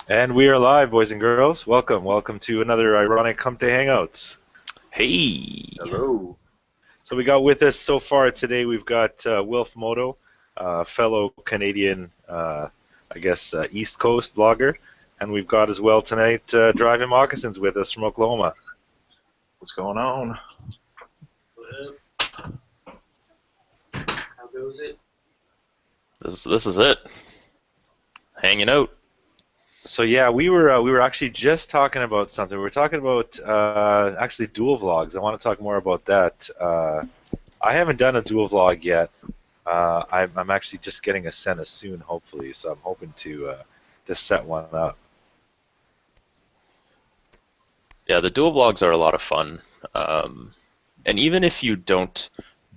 And we are live, boys and girls. Welcome to another ironic HumpDay Hangouts. Hey. Hello. So we got with us so far today. We've got Wilf Moto, fellow Canadian, East Coast vlogger, and we've got as well tonight Driving Moccasins with us from Oklahoma. What's going on? How goes it? This is it. Hanging out. So yeah, we were actually just talking about something. We were talking about actually dual vlogs. I want to talk more about that. I haven't done a dual vlog yet. I'm actually just getting a Senna soon, hopefully. So I'm hoping to set one up. Yeah, the dual vlogs are a lot of fun. And even if you don't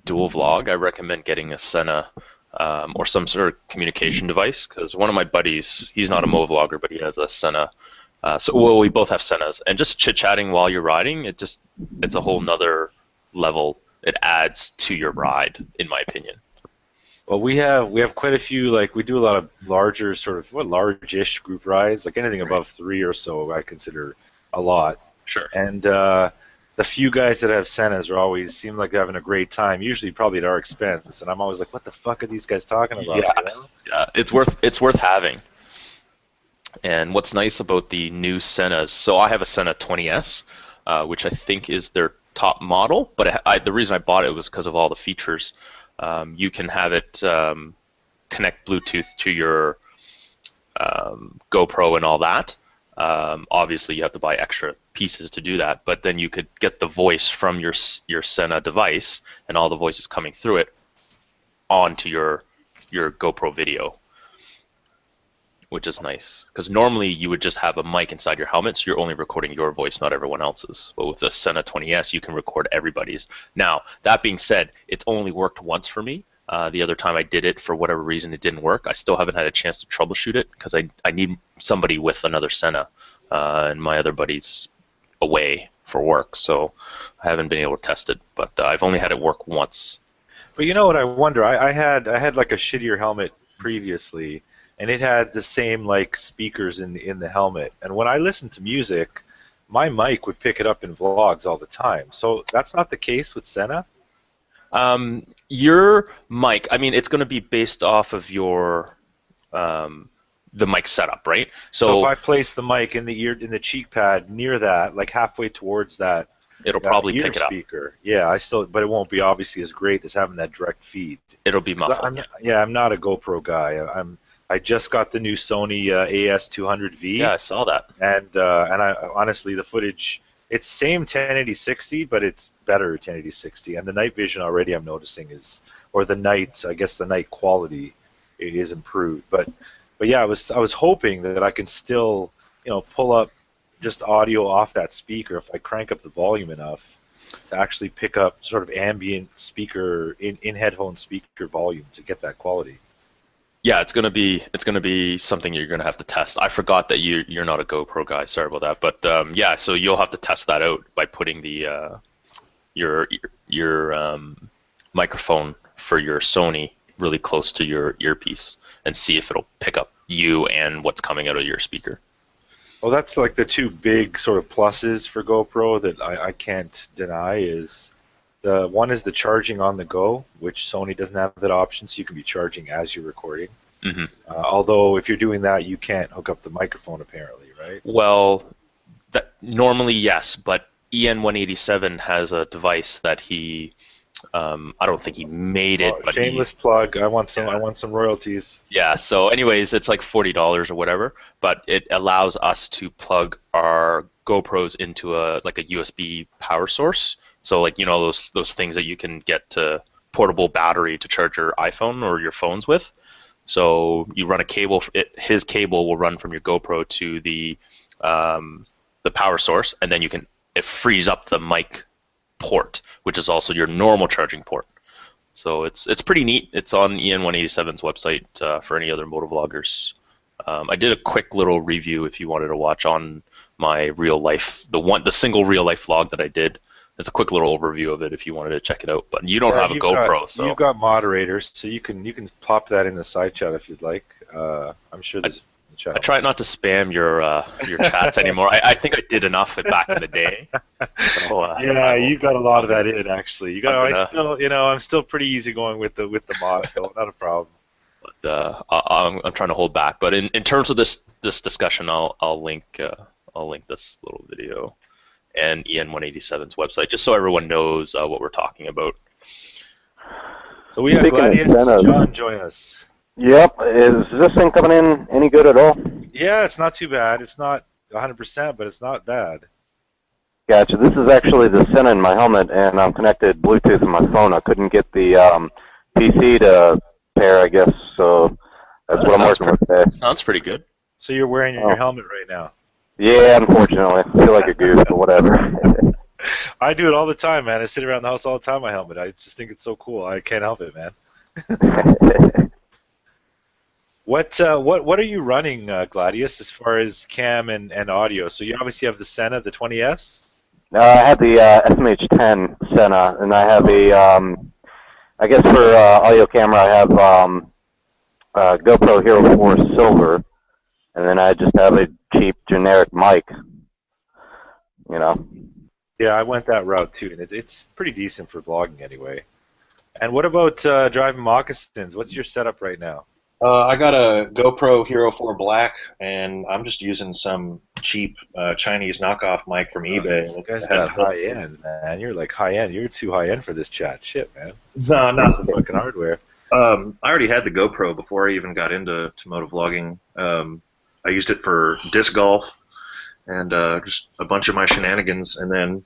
dual vlog, I recommend getting a Senna or some sort of communication device, because one of my buddies, he's not a motovlogger, but he has a Senna. Well, we both have Sennas, and just chit-chatting while you're riding, it's a whole nother level. It adds to your ride, in my opinion. Well, we have quite a few. Like we do a lot of larger sort of large-ish group rides. Like anything above 3 or so, I consider a lot. Sure. And the few guys that have Sennas are always seem like they're having a great time. Usually, probably at our expense. And I'm always like, "What the fuck are these guys talking about?" Yeah, You know? yeah, it's worth having. And what's nice about the new Sennas, so I have a Senna 20S, which I think is their top model, but the reason I bought it was because of all the features. You can have it connect Bluetooth to your GoPro and all that. Obviously, you have to buy extra pieces to do that, but then you could get the voice from your Senna device and all the voices coming through it onto your GoPro video, which is nice. Because normally you would just have a mic inside your helmet, so you're only recording your voice, not everyone else's. But with the Senna 20S, you can record everybody's. Now, that being said, it's only worked once for me. The other time I did it, for whatever reason, it didn't work. I still haven't had a chance to troubleshoot it, because I need somebody with another Senna, and my other buddy's away for work, so I haven't been able to test it. But I've only had it work once. But you know what I wonder? I had like a shittier helmet previously, and it had the same like speakers in the helmet. And when I listened to music, my mic would pick it up in vlogs all the time. So that's not the case with Senna. Your mic, I mean, it's going to be based off of your the mic setup, right? So if I place the mic in the cheek pad near that, like halfway towards that, it'll probably ear pick it up. speaker, yeah, but it won't be obviously as great as having that direct feed. It'll be muffled. I'm not a GoPro guy. I just got the new Sony AS200V. Yeah, I saw that. And I honestly, the footage, it's same 1080-60, but it's better 1080-60. And the night vision already I'm noticing the night quality is improved. But yeah, I was hoping that I can still, pull up just audio off that speaker if I crank up the volume enough to actually pick up sort of ambient speaker in headphone speaker volume to get that quality. Yeah, it's gonna be something you're gonna have to test. I forgot that you're not a GoPro guy. Sorry about that. But yeah, so you'll have to test that out by putting the your microphone for your Sony really close to your earpiece and see if it'll pick up you and what's coming out of your speaker. Well, that's like the two big sort of pluses for GoPro that I can't deny is the one is the charging on the go, which Sony doesn't have that option, so you can be charging as you're recording. Mm-hmm. Although if you're doing that, you can't hook up the microphone apparently, right? Well, normally yes, but EN187 has a device that he I don't think he made it. But shameless plug. I want some royalties. Yeah. So, anyways, it's like $40 or whatever, but it allows us to plug our GoPros into a USB power source. So, like those things that you can get to portable battery to charge your iPhone or your phones with. So you run a cable. His cable will run from your GoPro to the power source, and then it frees up the mic port, which is also your normal charging port. So it's pretty neat. It's on EN187's website for any other motovloggers. I did a quick little review if you wanted to watch on my real life, the single real life vlog that I did. It's a quick little overview of it if you wanted to check it out. But you don't have a GoPro, so you've got moderators, so you can plop that in the side chat if you'd like. I'm sure there's the chat. I try not to spam your chats anymore. I think I did enough back in the day. So, yeah, you got a lot of that in actually. You got. I'm still, I'm still pretty easygoing with the mod. Though, not a problem. But I'm trying to hold back. But in terms of this discussion, I'll link this little video and EN187's website just so everyone knows what we're talking about. So we have Gladius John join us. Yep. Is this thing coming in any good at all? Yeah, it's not too bad. It's not 100%, but it's not bad. Gotcha. This is actually the Senna in my helmet, and I'm connected Bluetooth on my phone. I couldn't get the PC to pair, I guess, so that's what I'm working with today. Sounds pretty good. So you're wearing your helmet right now? Yeah, unfortunately. I feel like a goof, but whatever. I do it all the time, man. I sit around the house all the time with my helmet. I just think it's so cool. I can't help it, man. What are you running, Gladius, as far as cam and audio? So you obviously have the Senna, the 20S? I have the SMH10 Senna, and I have a, I guess for audio camera, I have GoPro Hero 4 Silver, and then I just have a cheap generic mic, you know. Yeah, I went that route too, and it's pretty decent for vlogging anyway. And what about driving moccasins? What's your setup right now? I got a GoPro Hero 4 Black, and I'm just using some cheap Chinese knockoff mic from eBay. You guys got high end, man. You're like high end. You're too high end for this chat. Shit, man. No, not some fucking hardware. I already had the GoPro before I even got into motovlogging. I used it for disc golf and just a bunch of my shenanigans, and then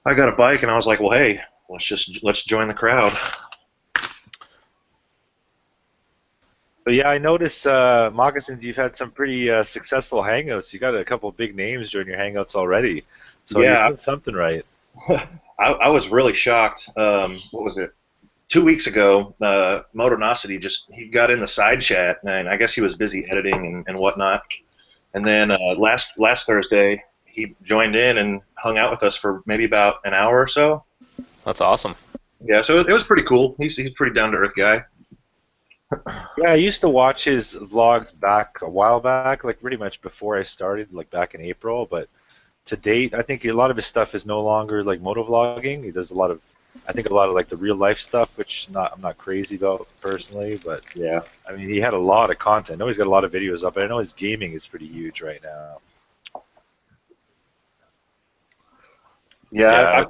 I got a bike, and I was like, well, hey, let's join the crowd. But yeah, I noticed moccasins. You've had some pretty successful hangouts. You got a couple of big names join your hangouts already. So yeah, you're doing something right. I was really shocked. What was it? 2 weeks ago, Motonosity he got in the side chat, and I guess he was busy editing and whatnot. And then last Thursday, he joined in and hung out with us for maybe about an hour or so. That's awesome. Yeah, so it was pretty cool. He's a pretty down to earth guy. Yeah, I used to watch his vlogs back a while back, like pretty much before I started, like back in April. But to date, I think a lot of his stuff is no longer like motovlogging. He does a lot of like the real life stuff, which I'm not crazy about personally. But yeah, I mean, he had a lot of content. I know he's got a lot of videos up, but I know his gaming is pretty huge right now. Yeah,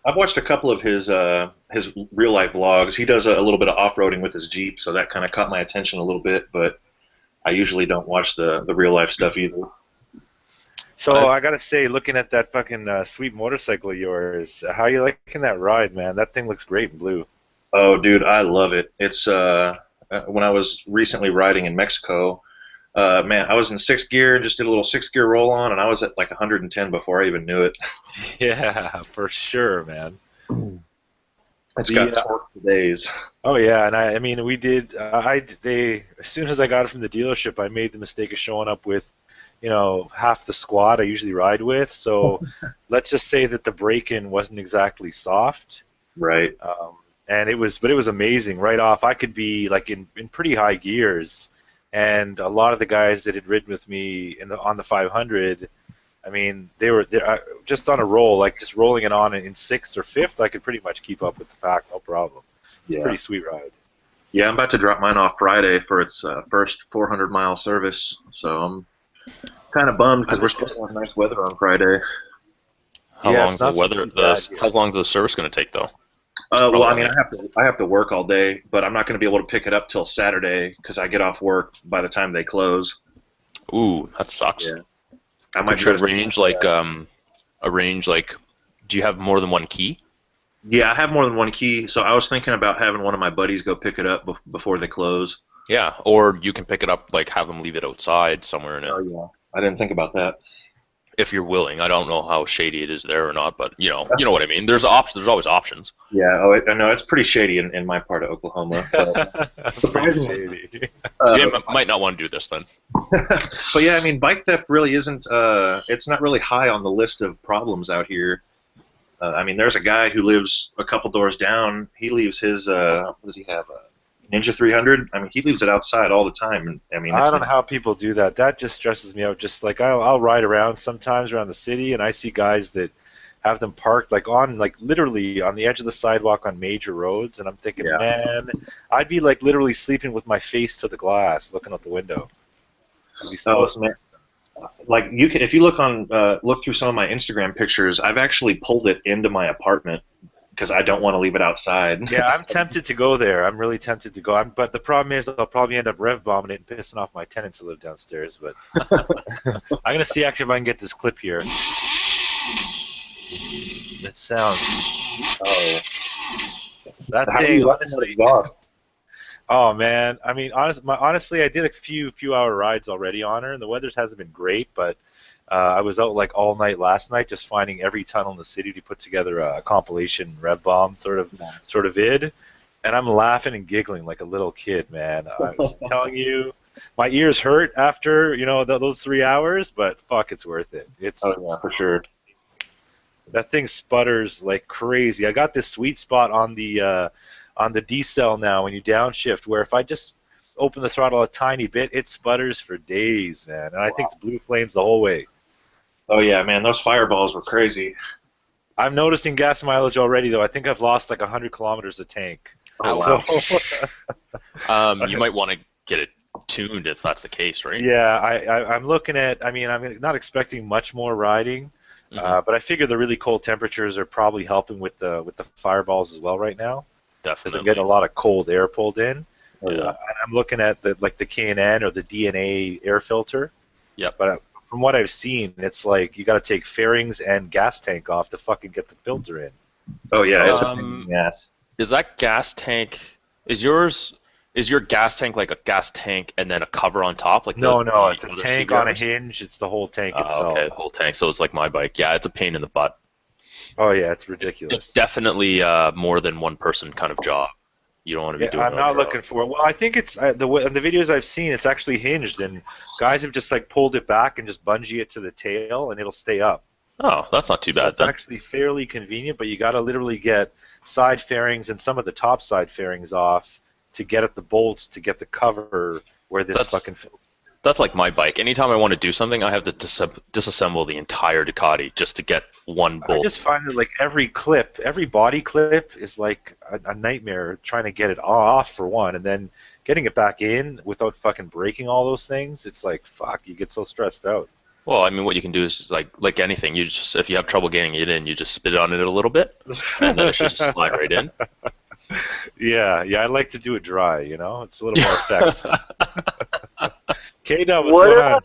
I've watched a couple of his real life vlogs. He does a little bit of off roading with his Jeep, so that kind of caught my attention a little bit. But I usually don't watch the real life stuff either. So I gotta say, looking at that fucking sweet motorcycle of yours, how you liking that ride, man? That thing looks great in blue. Oh, dude, I love it. It's when I was recently riding in Mexico, man, I was in 6th gear and just did a little 6th gear roll on, and I was at like 110 before I even knew it. Yeah, for sure, man. It's got torque for days. Oh yeah, and I mean, we did. As soon as I got it from the dealership, I made the mistake of showing up with, half the squad I usually ride with. So let's just say that the break-in wasn't exactly soft. Right. And it was amazing right off. I could be like in pretty high gears, and a lot of the guys that had ridden with me on the 500, I mean, they were just on a roll, like just rolling it on in 6th or 5th. I could pretty much keep up with the pack, no problem. It's a pretty sweet ride. Yeah, I'm about to drop mine off Friday for its first 400-mile service, so I'm kind of bummed because we're supposed to have nice weather on Friday. How long is the service going to take, though? Well, I mean, I have to work all day, but I'm not going to be able to pick it up till Saturday because I get off work by the time they close. Ooh, that sucks. Yeah. I might try to arrange like, do you have more than one key? Yeah, I have more than one key, so I was thinking about having one of my buddies go pick it up before they close. Yeah, or you can pick it up, like have them leave it outside somewhere in it. Oh yeah, I didn't think about that. If you're willing, I don't know how shady it is there or not, but you know what I mean. There's always options. Yeah, I know it's pretty shady in my part of Oklahoma. But surprisingly, you might not want to do this then. But yeah, I mean, bike theft really isn't. It's not really high on the list of problems out here. I mean, there's a guy who lives a couple doors down. He leaves his. What does he have? Ninja 300. I mean, he leaves it outside all the time, and I mean, I don't know how people do that. That just stresses me out. Just like I'll ride around sometimes around the city, and I see guys that have them parked like literally on the edge of the sidewalk on major roads, and I'm thinking, Yeah. man, I'd be like literally sleeping with my face to the glass, looking out the window. I'd be so man. Like you can, if you look through some of my Instagram pictures, I've actually pulled it into my apartment because I don't want to leave it outside. Yeah, I'm tempted to go there. I'm really tempted to go. But the problem is I'll probably end up rev bombing it and pissing off my tenants that live downstairs. But I'm gonna see actually if I can get this clip here. It sounds. Oh, that thing honestly. Oh man, I mean, honestly, I did a few hour rides already on her, and the weather hasn't been great, but I was out like all night last night, just finding every tunnel in the city to put together a compilation rev bomb sort of vid, and I'm laughing and giggling like a little kid, man. I was telling you, my ears hurt after those 3 hours, but fuck, it's worth it. It's for sure. That thing sputters like crazy. I got this sweet spot on the D-cell now when you downshift, where if I just open the throttle a tiny bit, it sputters for days, man. And I think it's blue flames the whole way. Oh yeah, man, those fireballs were crazy. I'm noticing gas mileage already, though. I think I've lost like 100 kilometers a tank. Oh wow. So, you might want to get it tuned if that's the case, right? Yeah, I'm looking at. I mean, I'm not expecting much more riding, but I figure the really cold temperatures are probably helping with the fireballs as well right now. Definitely. I'm getting a lot of cold air pulled in. Yeah. I'm looking at the K&N or the DNA air filter. Yep. But from what I've seen, it's like you got to take fairings and gas tank off to fucking get the filter in. Oh yeah, it's a pain in the ass. Is that gas tank? Is your gas tank like a gas tank and then a cover on top? Like No, the it's a other tank CBRs? on a hinge. It's the whole tank itself. Okay, the whole tank. So it's like my bike. Yeah, it's a pain in the butt. Oh yeah, it's ridiculous. It's definitely more than one person kind of job. You don't want to be doing it. I'm not looking for it. Well, I think it's the videos I've seen. It's actually hinged, and guys have just like pulled it back and just bungee it to the tail, and it'll stay up. Oh, that's not too bad. It's actually fairly convenient, but you got to literally get side fairings and some of the top side fairings off to get at the bolts to get the cover where this fucking. That's like my bike. Anytime I want to do something, I have to disassemble the entire Ducati just to get one bolt. I just find that like every body clip is like a nightmare trying to get it off for one, and then getting it back in without fucking breaking all those things. It's like fuck, you get so stressed out. Well, I mean, what you can do is like anything. You just if you have trouble getting it in, you just spit on it a little bit, and then it should just slide right in. Yeah, I like to do it dry. It's a little more effect. K-Dub, what's going on?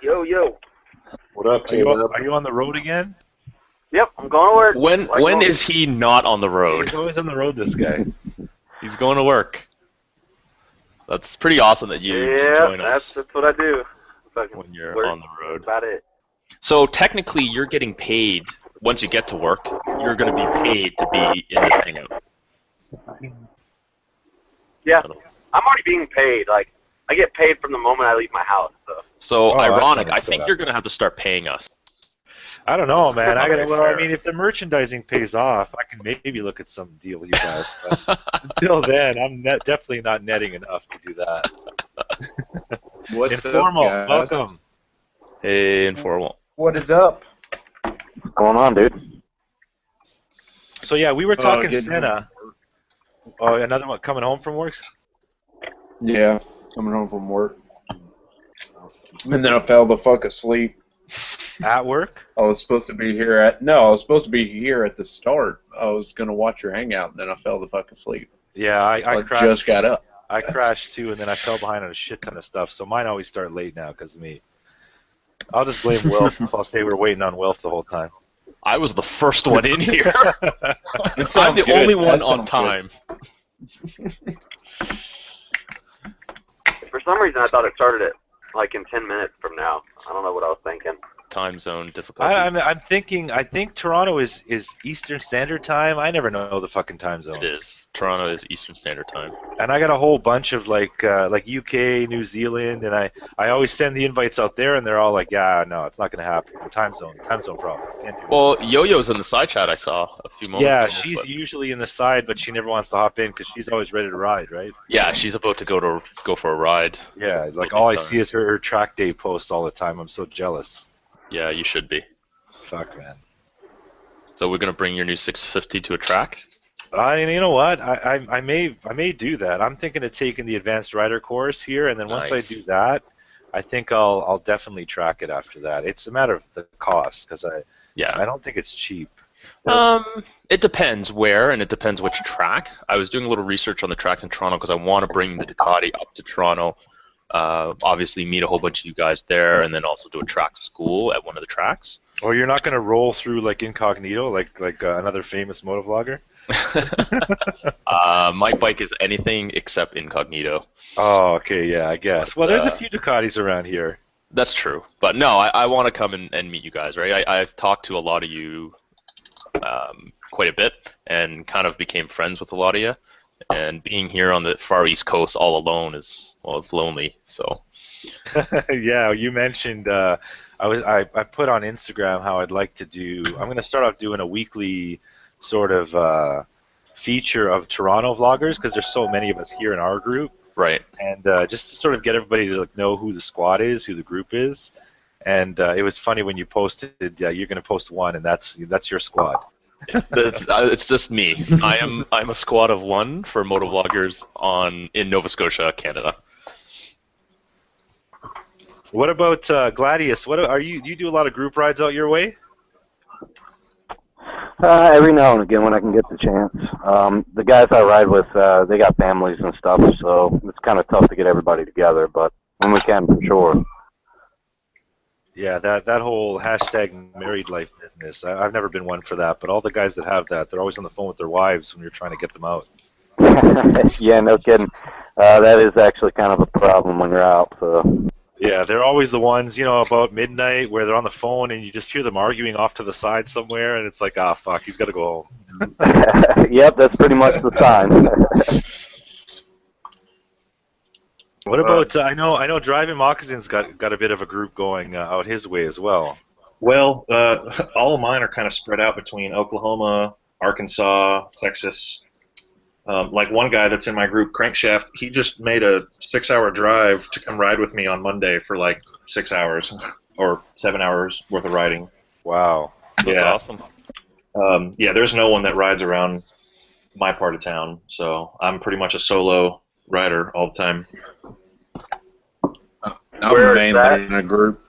Yo. What up, K-Dub? Are you on the road again? Yep, I'm going to work. When is he not on the road? He's always on the road, this guy. He's going to work. That's pretty awesome that you join us. That's what I do. When you're on the road. About it. So technically, you're getting paid once you get to work. You're going to be paid to be in this hangout. Yeah, I'm already being paid. Like, I get paid from the moment I leave my house. So ironic. I think you're going to have to start paying us. I don't know, man. I mean, if the merchandising pays off, I can maybe look at some deal with you guys. But until then, I'm definitely not netting enough to do that. What's Informal, up, guys? welcome. Hey, Informal. What is up? What's going on, dude? So yeah, we were talking getting Senna. Oh, another one coming home from work? Yeah, coming home from work. And then I fell the fuck asleep. At work? I was supposed to be here at the start. I was gonna watch your hangout, and then I fell the fuck asleep. Yeah, I crashed. Just got up. I crashed too, and then I fell behind on a shit ton of stuff. So mine always start late now because of me. I'll just blame Wilf if I'll say we're waiting on Wilf the whole time. I was the first one in here. I'm the good. only one That on sounds time. For some reason, I thought it started at like in 10 minutes from now. I don't know what I was thinking. Time zone difficulty. I'm thinking. I think Toronto is Eastern Standard Time. I never know the fucking time zones. It is. Toronto is Eastern Standard Time. And I got a whole bunch of like UK, New Zealand, and I always send the invites out there, and they're all like, yeah, no, it's not going to happen. Time zone problems. Can't do it. Well, Yo-Yo's in the side chat I saw a few moments ago. Yeah, she's usually in the side, but she never wants to hop in because she's always ready to ride, right? Yeah, she's about to go for a ride. Yeah, like all I see is her track day posts all the time. I'm so jealous. Yeah, you should be. Fuck, man. So we're gonna bring your new 650 to a track. You know what? I may do that. I'm thinking of taking the advanced rider course here, and then once I do that, I think I'll definitely track it after that. It's a matter of the cost because I don't think it's cheap. It depends where, and it depends which track. I was doing a little research on the tracks in Toronto because I want to bring the Ducati up to Toronto. Obviously meet a whole bunch of you guys there, and then also do a track school at one of the tracks. Or you're not going to roll through like incognito, like another famous motovlogger? My bike is anything except incognito. Oh, okay, yeah, I guess. Well, there's a few Ducatis around here. That's true. But no, I want to come and meet you guys, right? I've talked to a lot of you quite a bit and kind of became friends with a lot of you. And being here on the far East Coast all alone is, well, it's lonely, so. Yeah, you mentioned, I put on Instagram how I'd like to do, I'm going to start off doing a weekly sort of feature of Toronto vloggers because there's so many of us here in our group. Right. And just to sort of get everybody to like, know who the squad is, who the group is. And it was funny when you posted, you're going to post one, and that's your squad. It's just me. I'm a squad of one for motovloggers in Nova Scotia, Canada. What about Gladius? What do you do a lot of group rides out your way? Every now and again when I can get the chance. The guys I ride with, they got families and stuff, so it's kind of tough to get everybody together, but when we can, for sure. Yeah, that whole hashtag married life business, I've never been one for that, but all the guys that have that, they're always on the phone with their wives when you're trying to get them out. Yeah, no kidding. That is actually kind of a problem when you're out, so... Yeah, they're always the ones, about midnight where they're on the phone and you just hear them arguing off to the side somewhere, and it's like, ah, fuck, he's got to go home. Yep, that's pretty much the sign. What about, I know Driving Moccasins got a bit of a group going out his way as well. Well, all of mine are kind of spread out between Oklahoma, Arkansas, Texas. Like one guy that's in my group, Crankshaft, he just made a 6-hour drive to come ride with me on Monday for like 6 hours or 7 hours worth of riding. Wow. That's awesome. Yeah, there's no one that rides around my part of town, so I'm pretty much a solo rider all the time. I'm mainly in a group.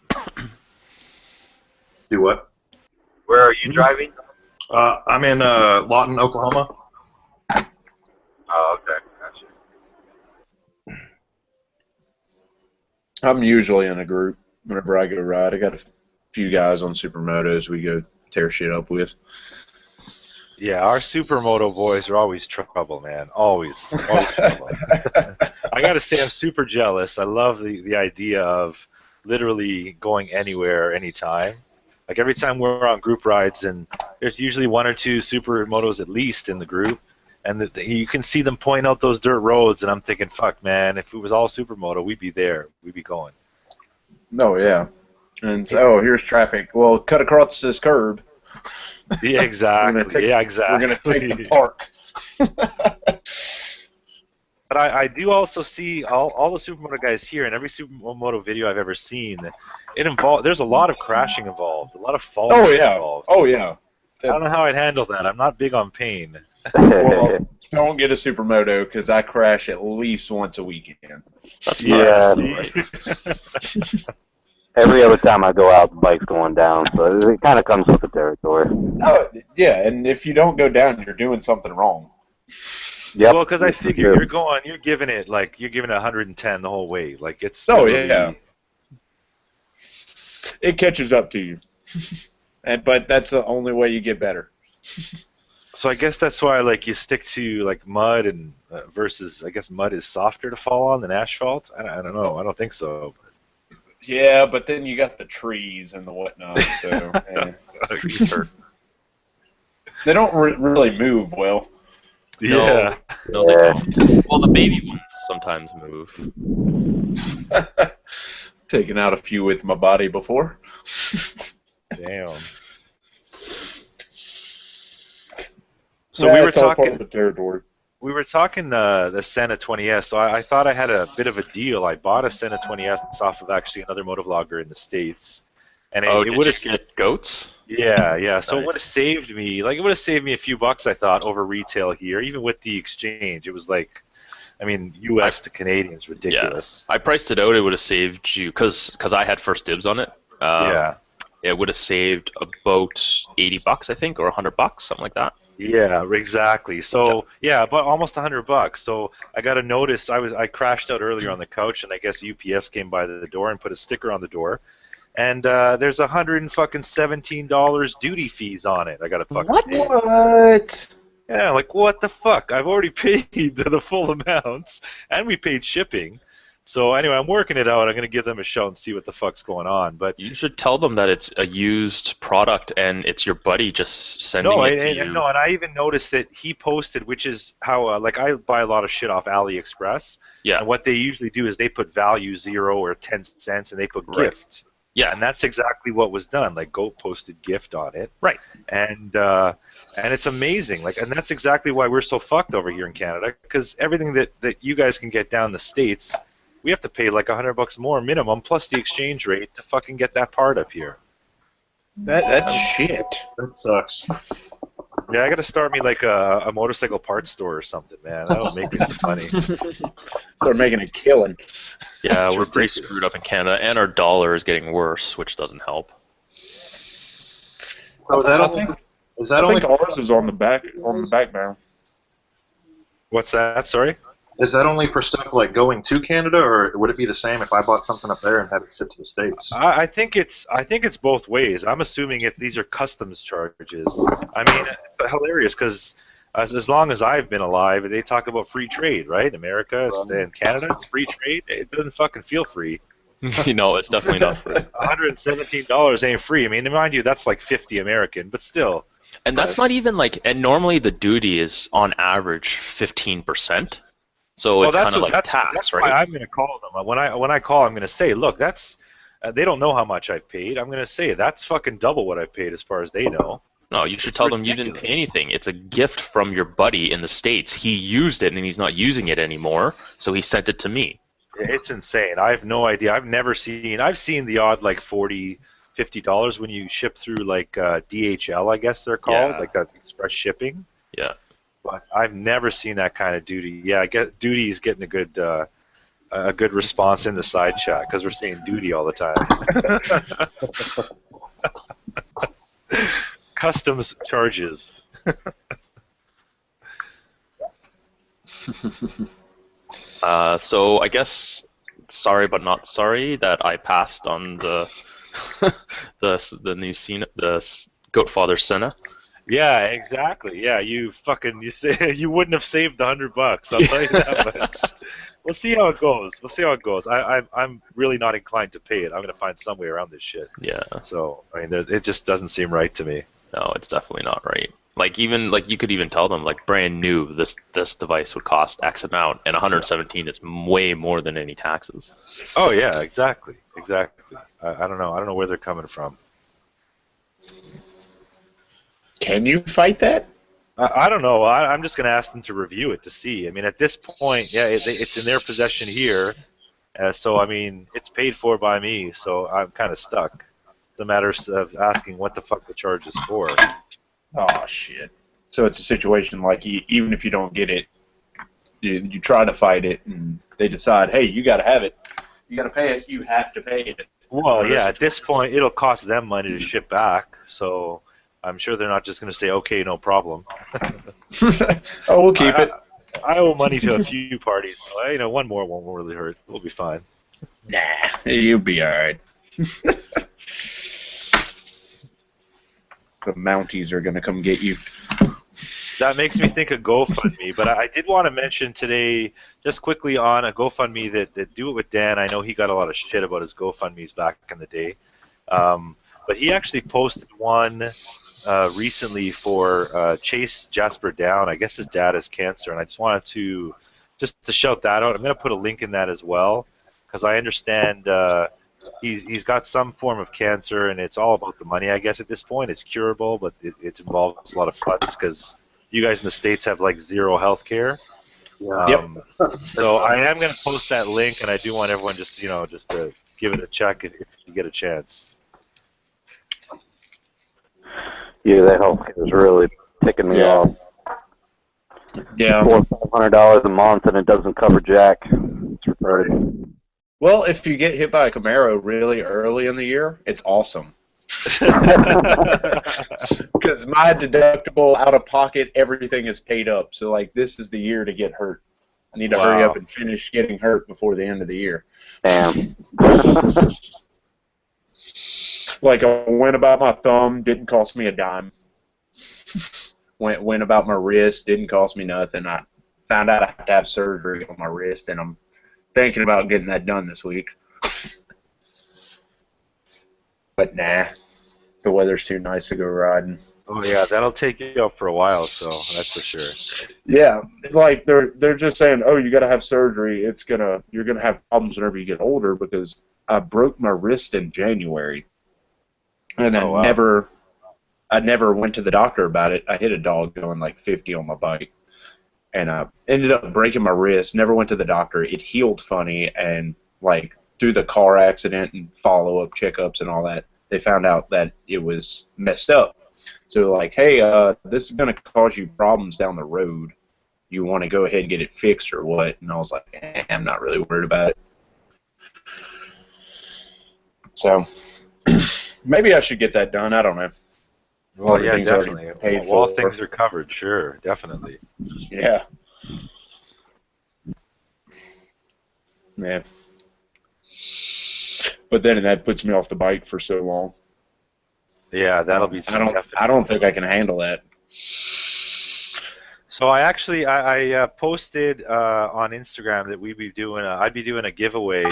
Do what? Where are you driving? I'm in Lawton, Oklahoma. Oh, okay. Gotcha. I'm usually in a group whenever I go ride. I got a few guys on Supermotos we go tear shit up with. Yeah, our Supermoto boys are always trouble, man. Always trouble. I gotta say, I'm super jealous. I love the idea of literally going anywhere, anytime. Like every time we're on group rides, and there's usually one or two Supermotos at least in the group, and you can see them point out those dirt roads, and I'm thinking, fuck, man, if it was all Supermoto, we'd be there. We'd be going. No, yeah. And so, here's traffic. Well, cut across this curb. Yeah, exactly. We're going to take the park. But I do also see all the Supermoto guys here, and every Supermoto video I've ever seen, there's a lot of crashing involved, a lot of falling involved. Oh, yeah. I don't know how I'd handle that. I'm not big on pain. Well, don't get a Supermoto because I crash at least once a weekend. That's Every other time I go out, the bike's going down, so it kind of comes with the territory. Oh, yeah, and if you don't go down, you're doing something wrong. Yep. Well, because I figure you're giving it 110 the whole way. Like it's. Oh yeah. It catches up to you, but that's the only way you get better. So I guess that's why you stick to mud and versus I guess mud is softer to fall on than asphalt. I don't know. I don't think so. Yeah, but then you got the trees and the whatnot. So they don't really move well. Yeah. No, they don't. Well, the baby ones sometimes move. Taken out a few with my body before. Damn. So Yeah, we were it's all part of talking. the territory. We were talking the Senna 20S, so I thought I had a bit of a deal. I bought a Senna 20S off of actually another motovlogger in the States, and Oh, it did would you have, get goats? yeah. So it would have Nice. saved me, like it would have saved me a few bucks, I thought, over retail here, even with the exchange. It was like, I mean, US to Canadian is ridiculous. I priced it out. It would have saved you because I had first dibs on it. Yeah. It would have saved about $80, I think, or $100, something like that. Yeah, exactly. So yeah, but almost $100. So I got a notice. I crashed out earlier on the couch, and I guess UPS came by the door and put a sticker on the door. And there's $117 duty fees on it. I got to fucking pay. What? Yeah, like what the fuck? I've already paid the full amounts, and we paid shipping. So anyway, I'm working it out. I'm gonna give them a shout and see what the fuck's going on. But You should tell them that it's a used product and it's your buddy just sending it to you. and I even noticed that he posted, which is how like I buy a lot of shit off AliExpress. Yeah. And what they usually do is they put value 0 or 10 cents, and they put Right. gift. Yeah. And that's exactly what was done. Like Goat posted gift on it. Right. And it's amazing. Like, and that's exactly why we're so fucked over here in Canada, because everything that you guys can get down in the States, we have to pay like $100 more minimum plus the exchange rate to fucking get that part up here. That's shit. That sucks. Yeah, I got to start me like a motorcycle parts store or something, man. That'll make me some money. Start making a killing. Yeah, It's we're pretty ridiculous. screwed up in Canada, and our dollar is getting worse, which doesn't help. So is that I only? think- Is that I only? think ours is on the back barrel. What's that? Sorry? Is that only for stuff like going to Canada, or would it be the same if I bought something up there and had it shipped to the States? I think it's both ways. I'm assuming if these are customs charges. I mean, it's hilarious because as long as I've been alive, they talk about free trade, right? America and Canada, it's free trade. It doesn't fucking feel free. No, it's definitely not free. $117 ain't free. I mean, mind you, that's like 50 American, but still. And that's not even like, and normally the duty is on average 15%. So it's kind of like tax, that's right? why I'm going to call them. When I call, I'm going to say, look, that's they don't know how much I've paid. I'm going to say that's fucking double what I've paid as far as they know. No, you should tell them you didn't pay ridiculous. anything. It's a gift from your buddy in the States. He used it and he's not using it anymore, so he sent it to me. It's insane. I have no idea. I've seen the odd like $40, $50 when you ship through like DHL, I guess they're called, Yeah. like that express shipping. Yeah. But I've never seen that kind of duty. Yeah, I guess duty is getting a good response in the side chat because we're saying duty all the time. Customs charges. So I guess sorry but not sorry that I passed on the the new scene, the Goatfather Senna. Yeah, exactly. Yeah, you say you wouldn't have saved $100. I'll tell you that much. We'll see how it goes. I'm really not inclined to pay it. I'm gonna find some way around this shit. Yeah. So I mean, it just doesn't seem right to me. No, it's definitely not right. Like even like you could even tell them like brand new this device would cost X amount, and 117 is way more than any taxes. Oh yeah, exactly. I don't know where they're coming from. Can you fight that? I don't know. I'm just going to ask them to review it to see. I mean, at this point, yeah, it's in their possession here. So, I mean, it's paid for by me, so I'm kind of stuck. It's a matter of asking what the fuck the charge is for. Oh, shit. So it's a situation like even if you don't get it, you try to fight it, and they decide, hey, you got to have it. You got to pay it. You have to pay it. Well, yeah, at this point, it'll cost them money to ship back, so I'm sure they're not just going to say, okay, no problem. Oh, we'll keep it. I owe money to a few parties, so one more won't really hurt. We'll be fine. Nah, you'll be all right. The Mounties are going to come get you. That makes me think of GoFundMe, but I did want to mention today, just quickly on a GoFundMe that Do It With Dan. I know he got a lot of shit about his GoFundMes back in the day, but he actually posted one recently for ChaseJasperDown. I guess his dad has cancer, and I just wanted to shout that out. I'm going to put a link in that as well, because I understand he's got some form of cancer, and it's all about the money. I guess at this point, it's curable, but it involves a lot of funds because you guys in the States have like zero health care. Yep. So I am going to post that link, and I do want everyone just to give it a check if you get a chance. Yeah, that healthcare is really ticking me off. Yeah. $400-500 a month, and it doesn't cover jack. It's retarded. Well, if you get hit by a Camaro really early in the year, it's awesome. Because my deductible, out of pocket, everything is paid up. So, like, this is the year to get hurt. I need to hurry up and finish getting hurt before the end of the year. Damn. Like, I went about my thumb, didn't cost me a dime. Went about my wrist, didn't cost me nothing. I found out I had to have surgery on my wrist, and I'm thinking about getting that done this week. But nah, the weather's too nice to go riding. Oh yeah, that'll take you up for a while, so that's for sure. Yeah, like they're just saying, oh, you got to have surgery. You're gonna have problems whenever you get older, because I broke my wrist in January, and I never went to the doctor about it. I hit a dog going like 50 on my bike, and I ended up breaking my wrist. Never went to the doctor. It healed funny, and like through the car accident and follow-up checkups and all that, they found out that it was messed up. So like, hey, this is going to cause you problems down the road. You want to go ahead and get it fixed or what? And I was like, I'm not really worried about it. So maybe I should get that done. I don't know. Well, yeah, definitely. All things are covered, sure, definitely. Yeah. Man. But then that puts me off the bike for so long. Yeah, that'll be. I don't think I can handle that. So I posted on Instagram that I'd be doing a giveaway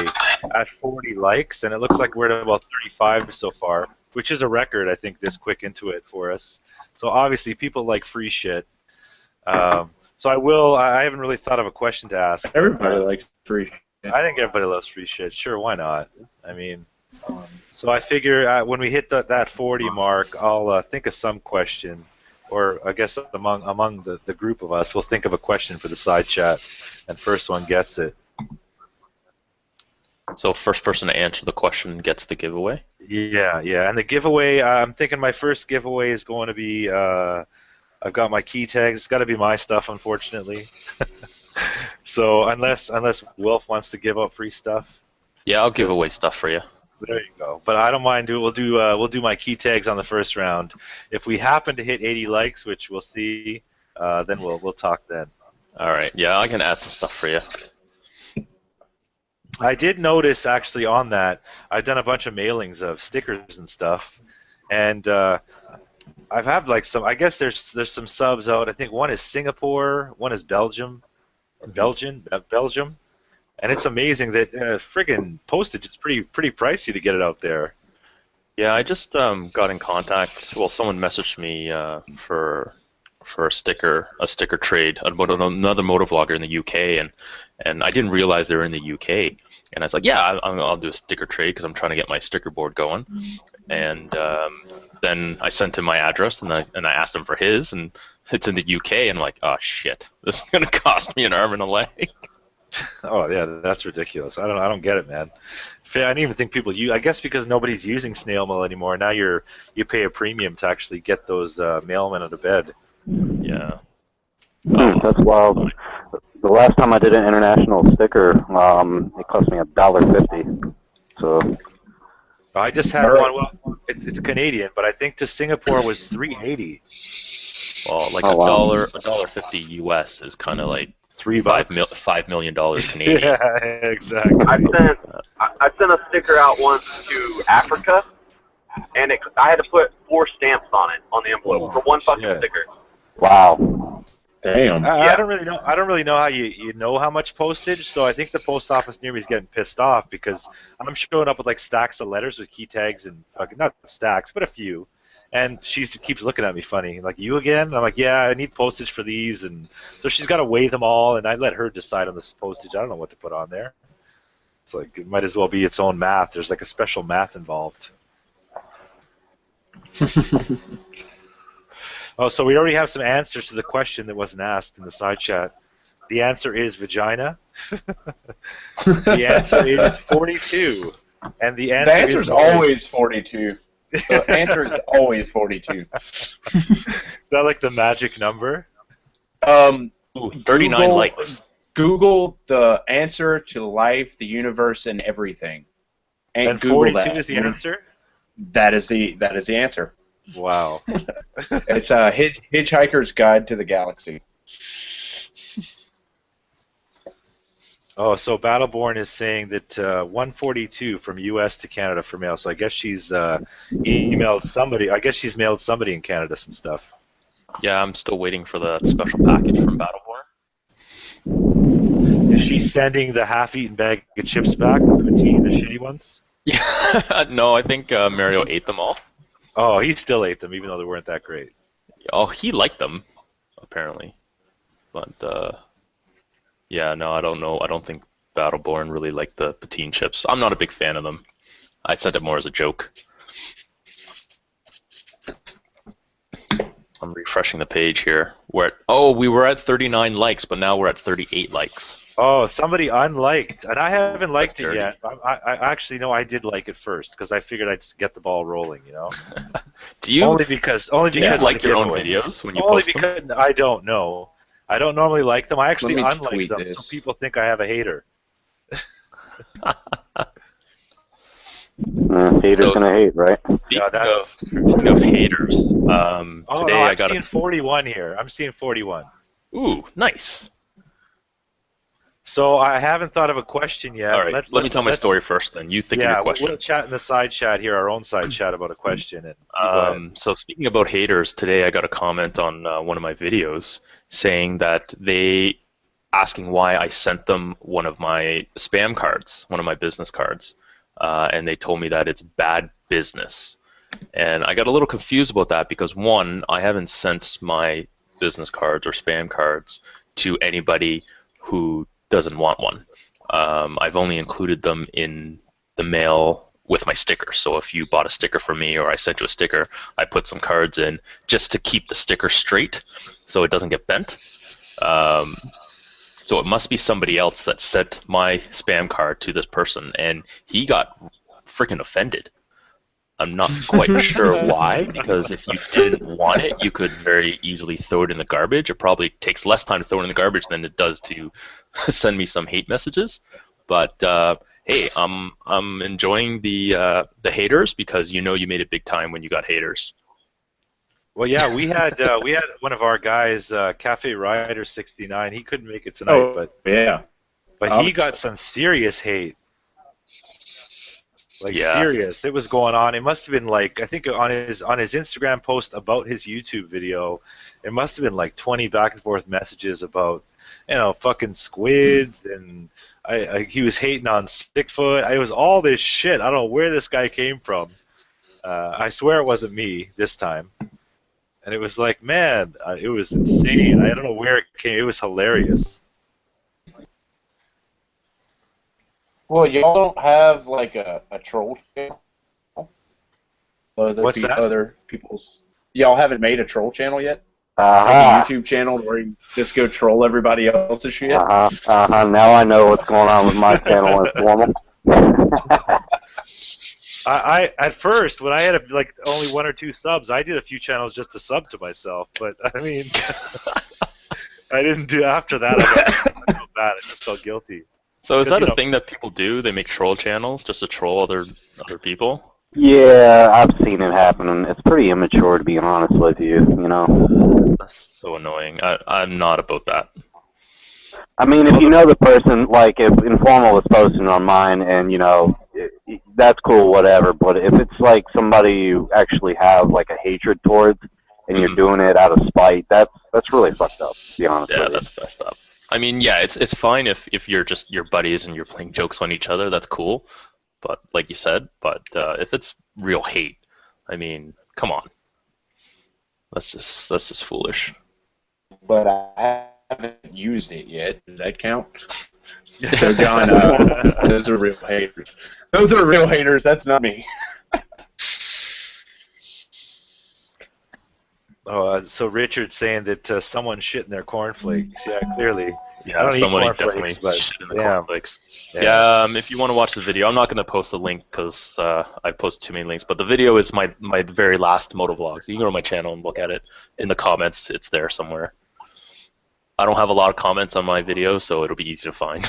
at 40 likes, and it looks like we're at about 35 so far, which is a record, I think, this quick into it for us. So obviously people like free shit. So I haven't really thought of a question to ask. Everybody likes free shit. I think everybody loves free shit. Sure, why not? I mean, so I figure when we hit that 40 mark, I'll think of some question, or I guess among the group of us, we'll think of a question for the side chat, and first one gets it. So first person to answer the question gets the giveaway? Yeah, and the giveaway, I'm thinking my first giveaway is going to be, I've got my key tags. It's got to be my stuff, unfortunately. So unless Wilf wants to give up free stuff. Yeah, I'll give away stuff for you. There you go. But I don't mind. We'll do my key tags on the first round. If we happen to hit 80 likes, which we'll see, then we'll talk then. All right. Yeah, I can add some stuff for you. I did notice actually on that I've done a bunch of mailings of stickers and stuff, and I've had like some. I guess there's some subs out. I think one is Singapore, one is Belgium, and it's amazing that friggin' postage is pretty pricey to get it out there. Yeah, I just got in contact. Well, someone messaged me for a sticker trade about another motovlogger in the UK, and I didn't realize they were in the UK. And I was like, yeah, I'll do a sticker trade because I'm trying to get my sticker board going. And then I sent him my address, and I asked him for his, and it's in the UK. And I'm like, oh shit, this is gonna cost me an arm and a leg. Oh yeah, that's ridiculous. I don't get it, man. I didn't even think people use. I guess because nobody's using snail mail anymore. Now you pay a premium to actually get those mailmen out of bed. Yeah. That's wild. The last time I did an international sticker, it cost me $1.50. So. I just had one. Well, it's Canadian, but I think to Singapore was $3.80. Well, like $1.50 US is kind of like $5 million Canadian. Yeah, exactly. I sent a sticker out once to Africa, and I had to put 4 stamps on it on the envelope for one fucking sticker. Wow. Damn. I don't really know how you know how much postage. So I think the post office near me is getting pissed off because I'm showing up with like stacks of letters with key tags and not stacks, but a few. And she keeps looking at me funny, like, you again? And I'm like, yeah, I need postage for these, and so she's got to weigh them all, and I let her decide on this postage. I don't know what to put on there. It's like it might as well be its own math. There's like a special math involved. Oh, so we already have some answers to the question that wasn't asked in the side chat. The answer is vagina. The answer is 42, and the answer is always 42. The answer is always 42. Is that like the magic number? 39 likes. Google the answer to life, the universe, and everything. And Google 42 is the answer? That is the answer. Wow. It's a Hitchhiker's Guide to the Galaxy. Oh, so Battleborn is saying that 142 from U.S. to Canada for mail. So I guess she's emailed somebody. I guess she's mailed somebody in Canada some stuff. Yeah, I'm still waiting for the special package from Battleborn. Is she sending the half-eaten bag of chips back, the poutine, the shitty ones? Yeah. No, I think Mario ate them all. Oh, he still ate them, even though they weren't that great. Oh, he liked them, apparently. But, yeah, no, I don't know. I don't think Battleborn really liked the poutine chips. I'm not a big fan of them. I sent it more as a joke. I'm refreshing the page here. We were at 39 likes, but now we're at 38 likes. Oh, somebody unliked, and I haven't liked it yet. I actually know I did like it first because I figured I'd get the ball rolling. You know. Do you only because like your own videos when you only post because them? I don't know. I don't normally like them. I actually Let me unlike tweet them, this. so people think I have a hater. Haters gonna hate, right? Speaking of haters, today no, I I'm got seeing 41 here. I'm seeing 41. Ooh, nice. So I haven't thought of a question yet. All right, let me tell my story first, then. You think of your question. We'll chat in the side chat here, our own side chat about a question. And so speaking about haters, today I got a comment on one of my videos saying that asking why I sent them one of my spam cards, one of my business cards, and they told me that it's bad business. And I got a little confused about that because, one, I haven't sent my business cards or spam cards to anybody who doesn't want one. I've only included them in the mail with my sticker. So if you bought a sticker from me or I sent you a sticker, I put some cards in just to keep the sticker straight so it doesn't get bent. So it must be somebody else that sent my spam card to this person, and he got freaking offended. I'm not quite sure why, because if you didn't want it, you could very easily throw it in the garbage. It probably takes less time to throw it in the garbage than it does to send me some hate messages. But hey, I'm enjoying the haters because you made it big time when you got haters. Well, yeah, we had one of our guys, Cafe Rider 69. He couldn't make it tonight, but he got some serious hate. Serious. It was going on. It must have been like, I think on his Instagram post about his YouTube video, it must have been like 20 back and forth messages about, fucking squids, and he was hating on Stickfoot. It was all this shit. I don't know where this guy came from. I swear it wasn't me this time. And it was like, man, it was insane. I don't know where it came. It was hilarious. Well, y'all don't have like a troll channel? What's that? Other people's. Y'all haven't made a troll channel yet? Uh-huh. Like a YouTube channel where you just go troll everybody else's shit? Now I know what's going on with my channel in Formal. I at first, when I had only 1 or 2 subs, I did a few channels just to sub to myself. But I mean, I didn't do after that. I felt bad. I just felt guilty. So is that a thing that people do? They make troll channels just to troll other people? Yeah, I've seen it happen, and it's pretty immature, to be honest with you. That's so annoying. I'm not about that. I mean, if you know the person, like if Informal is posting on mine, and that's cool, whatever. But if it's like somebody you actually have like a hatred towards, and you're doing it out of spite, that's really fucked up, to be honest with you. Yeah, that's messed up. I mean, yeah, it's fine if you're just your buddies and you're playing jokes on each other. That's cool. But like you said, if it's real hate, I mean, come on. That's just foolish. But I haven't used it yet. Does that count? So John, those are real haters. Those are real haters. That's not me. Oh, so Richard's saying that someone shit in their cornflakes. Yeah, clearly. Yeah, I don't eat somebody cornflakes, definitely but shit in the yeah. cornflakes. Yeah, if you want to watch the video, I'm not going to post a link because I post too many links. But the video is my very last motovlog. So you can go to my channel and look at it. In the comments, it's there somewhere. I don't have a lot of comments on my videos, so it'll be easy to find.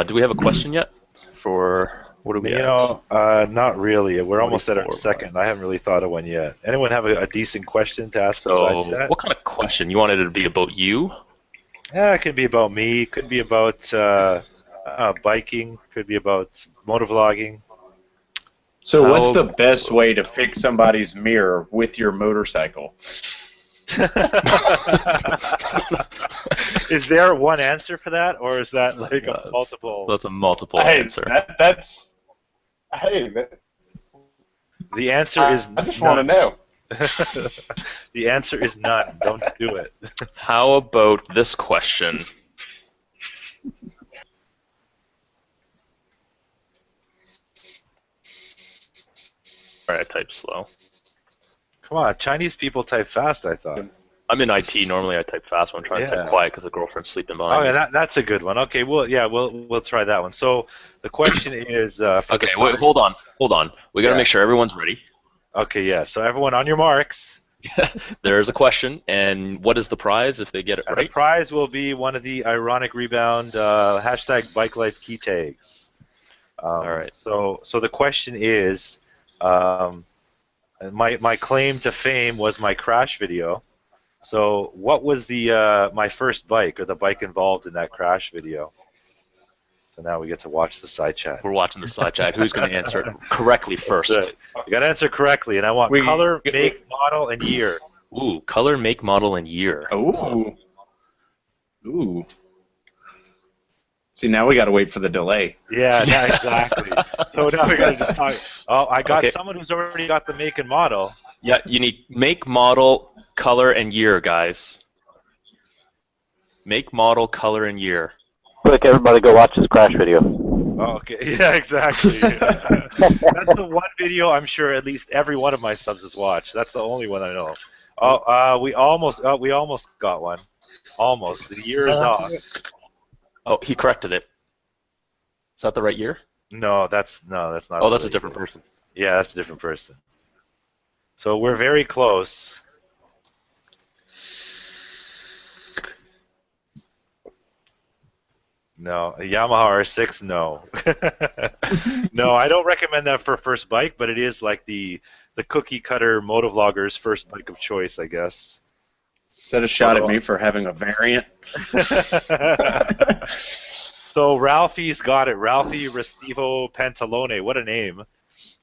Do we have a question yet? For what do we have? Not really. We're almost at our 44, second. I haven't really thought of one yet. Anyone have a decent question to ask So, besides that? what kind of question? You wanted it to be about you? Yeah, it could be about me. Could be about biking. Could be about motovlogging. So what's the best way to fix somebody's mirror with your motorcycle? Is there one answer for that, or is that like a multiple? That's a multiple answer. The answer is I just want to know. The answer is none. Don't do it. How about this question? Alright, I type slow. Come on, Chinese people type fast, I thought. I'm in IT. Normally I type fast when I'm trying to type quiet because the girlfriend's sleeping behind Oh, me. yeah, that's a good one. Okay, we'll try that one. So the question is for okay, wait, hold on. We got to make sure everyone's ready. Okay, yeah. So everyone on your marks. There's a question, and what is the prize if they get it right? The prize will be one of the IronicRebound hashtag Bike Life key tags. All right. So the question is, my claim to fame was my crash video. So what was the my first bike or the bike involved in that crash video? So now we get to watch the side chat. We're watching the side chat. Who's going to answer it correctly first? You got to answer correctly, and I want color, make, model, and year. Ooh, color, make, model, and year. Ooh. See, now we got to wait for the delay. Yeah, exactly. So now we got to just talk. Oh, I got someone who's already got the make and model. Yeah, you need make, model, color, and year, guys. Make, model, color, and year. Quick, everybody go watch this crash video. Oh, okay. Yeah, exactly. That's the one video I'm sure at least every one of my subs has watched. That's the only one I know. Oh, we almost got one. Almost. The year is off. Oh, he corrected it. Is that the right year? No, that's not. Oh, that's a different person. Yeah, that's a different person. So we're very close. No, a Yamaha R6, no. No, I don't recommend that for first bike, but it is like the cookie cutter motovlogger's first bike of choice, I guess. Is that a shot at me for having a variant? So Ralphie's got it. Ralphie Restivo Pantalone. What a name.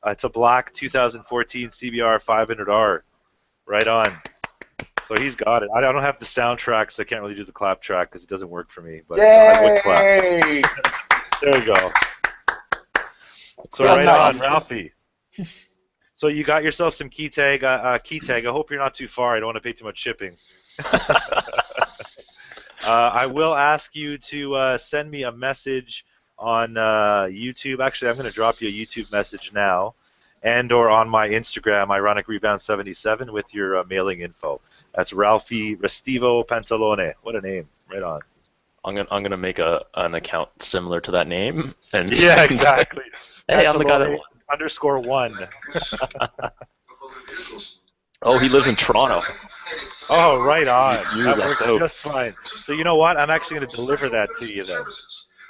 It's a black 2014 CBR 500R. Right on. So he's got it. I don't have the soundtrack, so I can't really do the clap track because it doesn't work for me. But I would clap. There we go. So right on, Ralphie. So you got yourself some key tag. I hope you're not too far. I don't want to pay too much shipping. I will ask you to send me a message on YouTube. Actually, I'm going to drop you a YouTube message now, and/or on my Instagram, IronicRebound77, with your mailing info. That's Ralphie Restivo Pantalone. What a name! Right on. I'm gonna make an account similar to that name. And yeah, exactly. Hey, I'm the guy that _1. Oh, he lives in Toronto. Oh, right on. That works just fine. So you know what? I'm actually going to deliver that to you then.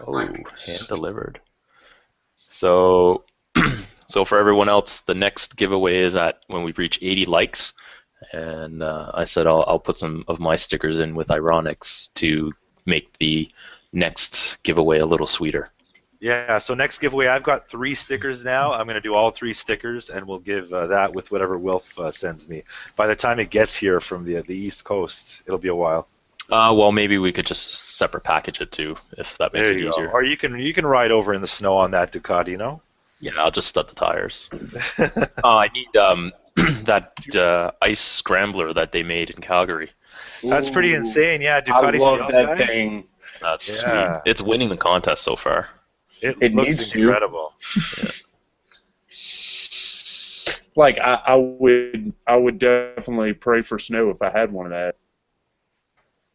Oh, hand delivered. So, so for everyone else, the next giveaway is at when we reach 80 likes, and I said I'll put some of my stickers in with Ironics to make the next giveaway a little sweeter. Yeah, so next giveaway, I've got 3 stickers now. I'm going to do all 3 stickers, and we'll give that with whatever Wilf sends me. By the time it gets here from the East Coast, it'll be a while. Well, maybe we could just separate package it too, if that makes it easier. Or you can ride over in the snow on that Ducati, you know? Yeah, I'll just stud the tires. I need that ice scrambler that they made in Calgary. That's pretty insane. Yeah, I Ducati love Sales that guy? thing. That's Yeah. sweet. It's winning the contest so far. It looks needs to. incredible. Like I would definitely pray for snow if I had one of that.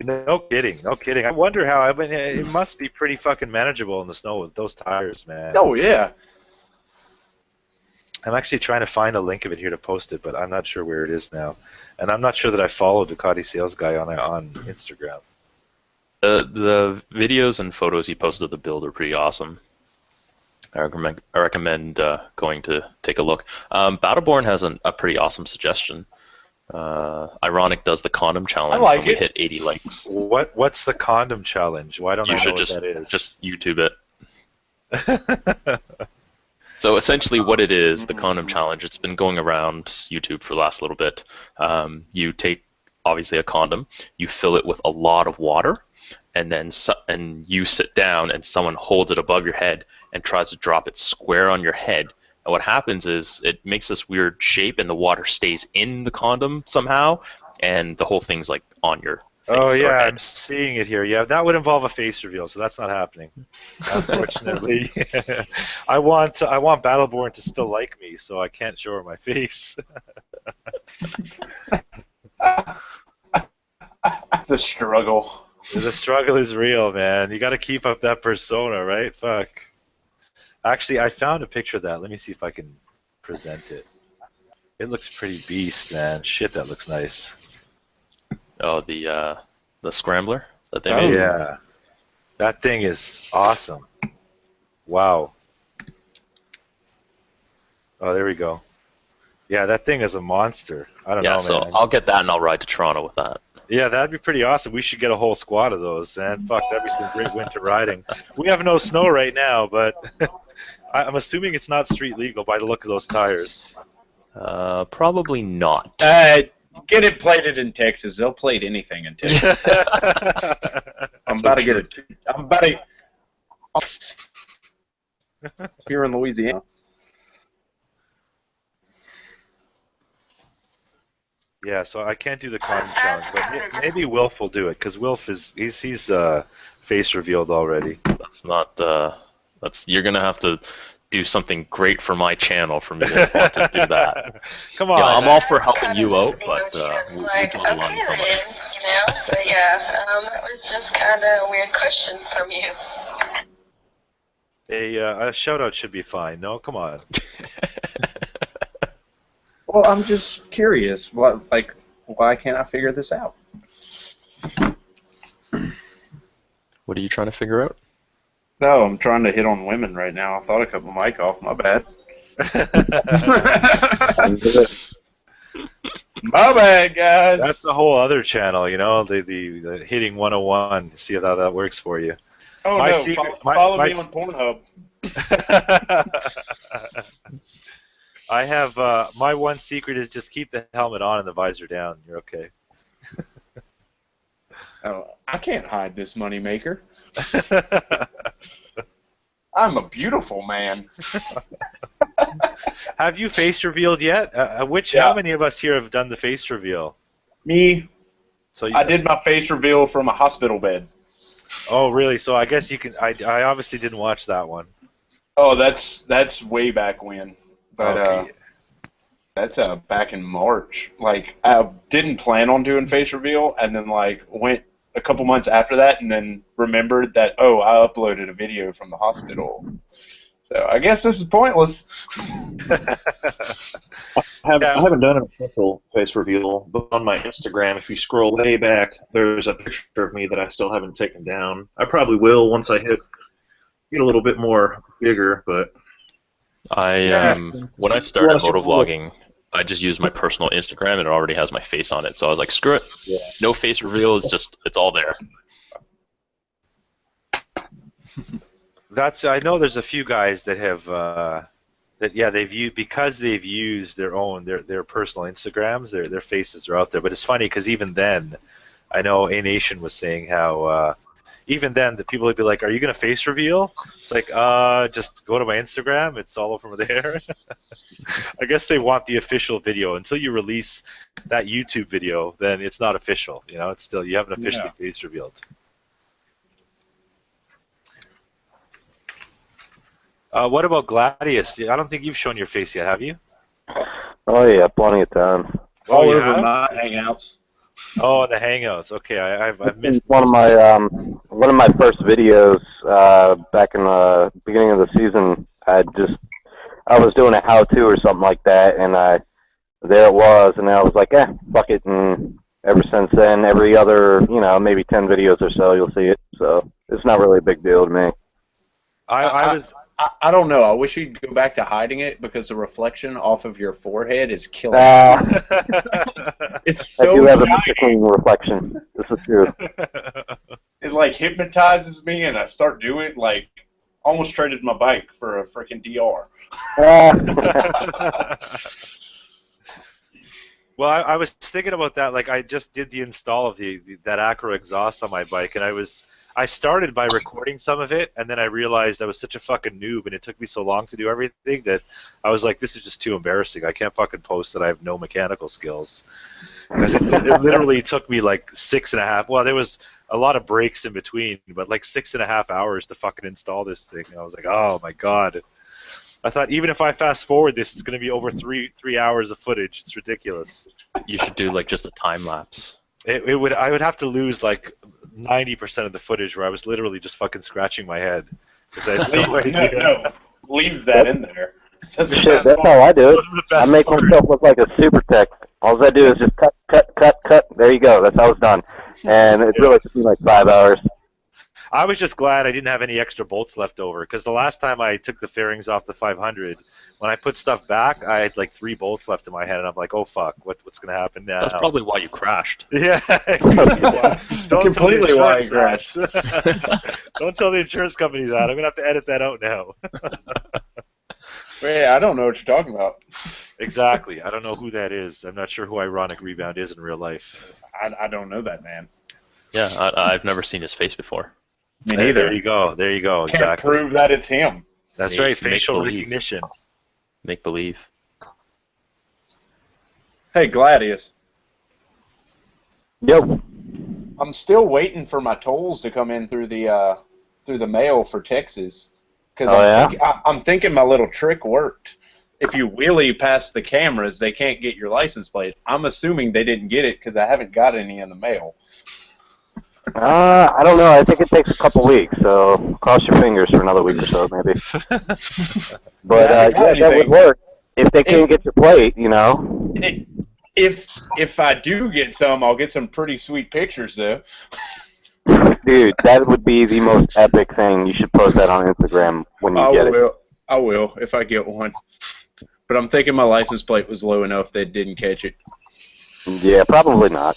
No kidding, no kidding. I wonder how. I mean, it must be pretty fucking manageable in the snow with those tires, man. Oh yeah. I'm actually trying to find a link of it here to post it, but I'm not sure where it is now, and I'm not sure that I follow Ducati Sales Guy on Instagram. The videos and photos he posted of the build are pretty awesome. I recommend going to take a look. Battleborn has a pretty awesome suggestion. Ironic does the condom challenge. I like when we it. hit 80 likes. What's the condom challenge? Why don't You I know should what that is? just YouTube it. So essentially what it is, the condom challenge, it's been going around YouTube for the last little bit. You take, obviously, a condom, you fill it with a lot of water, and then you sit down and someone holds it above your head and tries to drop it square on your head. And what happens is it makes this weird shape and the water stays in the condom somehow, and the whole thing's like on your face. Oh or yeah, head. I'm seeing it here. Yeah, that would involve a face reveal, so that's not happening. Unfortunately, I want Battleborn to still like me, so I can't show her my face. The struggle. The struggle is real, man. You got to keep up that persona, right? Fuck. Actually, I found a picture of that. Let me see if I can present it. It looks pretty beast, man. Shit, that looks nice. Oh, the scrambler that they made? Yeah. That thing is awesome. Wow. Oh, there we go. Yeah, that thing is a monster. I don't know, So man. I'll get that and I'll ride to Toronto with that. Yeah, that'd be pretty awesome. We should get a whole squad of those, man. Fuck, that'd be some great winter riding. We have no snow right now, but I'm assuming it's not street legal by the look of those tires. Probably not. Get it plated in Texas. They'll plate anything in Texas. I'm about to get it. I'm about to. Here in Louisiana. Yeah, so I can't do the condom challenge, but maybe Wilf will do it because Wilf he's face revealed already. That's not. You're gonna have to do something great for my channel for me to want to do that. Come on. Yeah, I'm all for helping you out, but it's we like, draw the line okay somewhere. then, you know. But yeah, that was just kind of a weird question from you. A shout out should be fine. No, come on. Well, I'm just curious. Why can't I figure this out? What are you trying to figure out? No, I'm trying to hit on women right now. I thought I cut my mic off. My bad. My bad, guys. That's a whole other channel, you know, the hitting 101. See how that works for you. Oh My no! secret- Follow my- me on Pornhub. I have my one secret is just keep the helmet on and the visor down. You're okay. Oh, I can't hide this moneymaker. I'm a beautiful man. Have you face revealed yet? How many of us here have done the face reveal? Me. So I did my face reveal from a hospital bed. Oh, really? So I guess you can. I obviously didn't watch that one. Oh, that's way back when. But Okay. that's back in March. Like, I didn't plan on doing face reveal, and then went a couple months after that, and then remembered that I uploaded a video from the hospital. So I guess this is pointless. I haven't done an official face reveal, but on my Instagram, if you scroll way back, there's a picture of me that I still haven't taken down. I probably will once I get a little bit more bigger, but When I started motovlogging, I just used my personal Instagram and it already has my face on it. So I was like, screw it. Yeah. No face reveal. It's all there. I know there's a few guys that have they've used their personal Instagrams, their faces are out there. But it's funny because even then, I know A Nation was saying how even then, the people would be like, "Are you gonna face reveal?" It's like, just go to my Instagram. It's all over there. I guess they want the official video. Until you release that YouTube video, then it's not official. You know, it's still you haven't officially face revealed. What about Gladius? I don't think you've shown your face yet, have you? Oh yeah, plenty of times. All over my Hangouts. Oh, the Hangouts. Okay, I've missed one of my first videos back in the beginning of the season. I was doing a how-to or something like that, and there it was, and I was like, fuck it, and ever since then, every other, maybe 10 videos or so, you'll see it. So it's not really a big deal to me. I don't know. I wish you'd go back to hiding it because the reflection off of your forehead is killing It's so I do have a particular reflection. This is true. It like hypnotizes me, and I start doing like almost traded my bike for a freaking DR. Well, I was thinking about that. Like, I just did the install of that Acro exhaust on my bike, and I started by recording some of it, and then I realized I was such a fucking noob, and it took me so long to do everything that I was like, this is just too embarrassing. I can't fucking post that I have no mechanical skills. Because it literally took me like 6.5. Well, there was a lot of breaks in between, but like 6.5 hours to fucking install this thing. And I was like, oh my god. I thought even if I fast forward this, it's going to be over three hours of footage. It's ridiculous. You should do like just a time lapse. I would have to lose like 90% of the footage where I was literally just fucking scratching my head because I had no idea. No, leave that in there. That's how I do it. I make myself look like a super tech. All I do is just cut. There you go. That's how it's done. And it really took me like 5 hours. I was just glad I didn't have any extra bolts left over because the last time I took the fairings off the 500, when I put stuff back, I had like 3 bolts left in my head, and I'm like, oh fuck, what's gonna happen now? That's probably why you crashed. Yeah, don't completely why you crashed. Don't tell the insurance company that. I'm gonna have to edit that out now. Yeah, I don't know what you're talking about. Exactly. I don't know who that is. I'm not sure who IronicRebound is in real life. I don't know that man. Yeah, I've never seen his face before. Me neither. There you go. There you go. Can't Exactly. prove that it's him. That's right. Facial recognition. Make believe. Hey, Gladius. Yo. I'm still waiting for my tolls to come in through the mail for Texas. Because I'm thinking my little trick worked. If you wheelie past the cameras, they can't get your license plate. I'm assuming they didn't get it because I haven't got any in the mail. I don't know. I think it takes a couple weeks, so cross your fingers for another week or so, maybe. But that would work if they can't get your plate, If I do get some, I'll get some pretty sweet pictures, though. Dude, that would be the most epic thing. You should post that on Instagram when you get it. I will if I get one. But I'm thinking my license plate was low enough they didn't catch it. Yeah, probably not.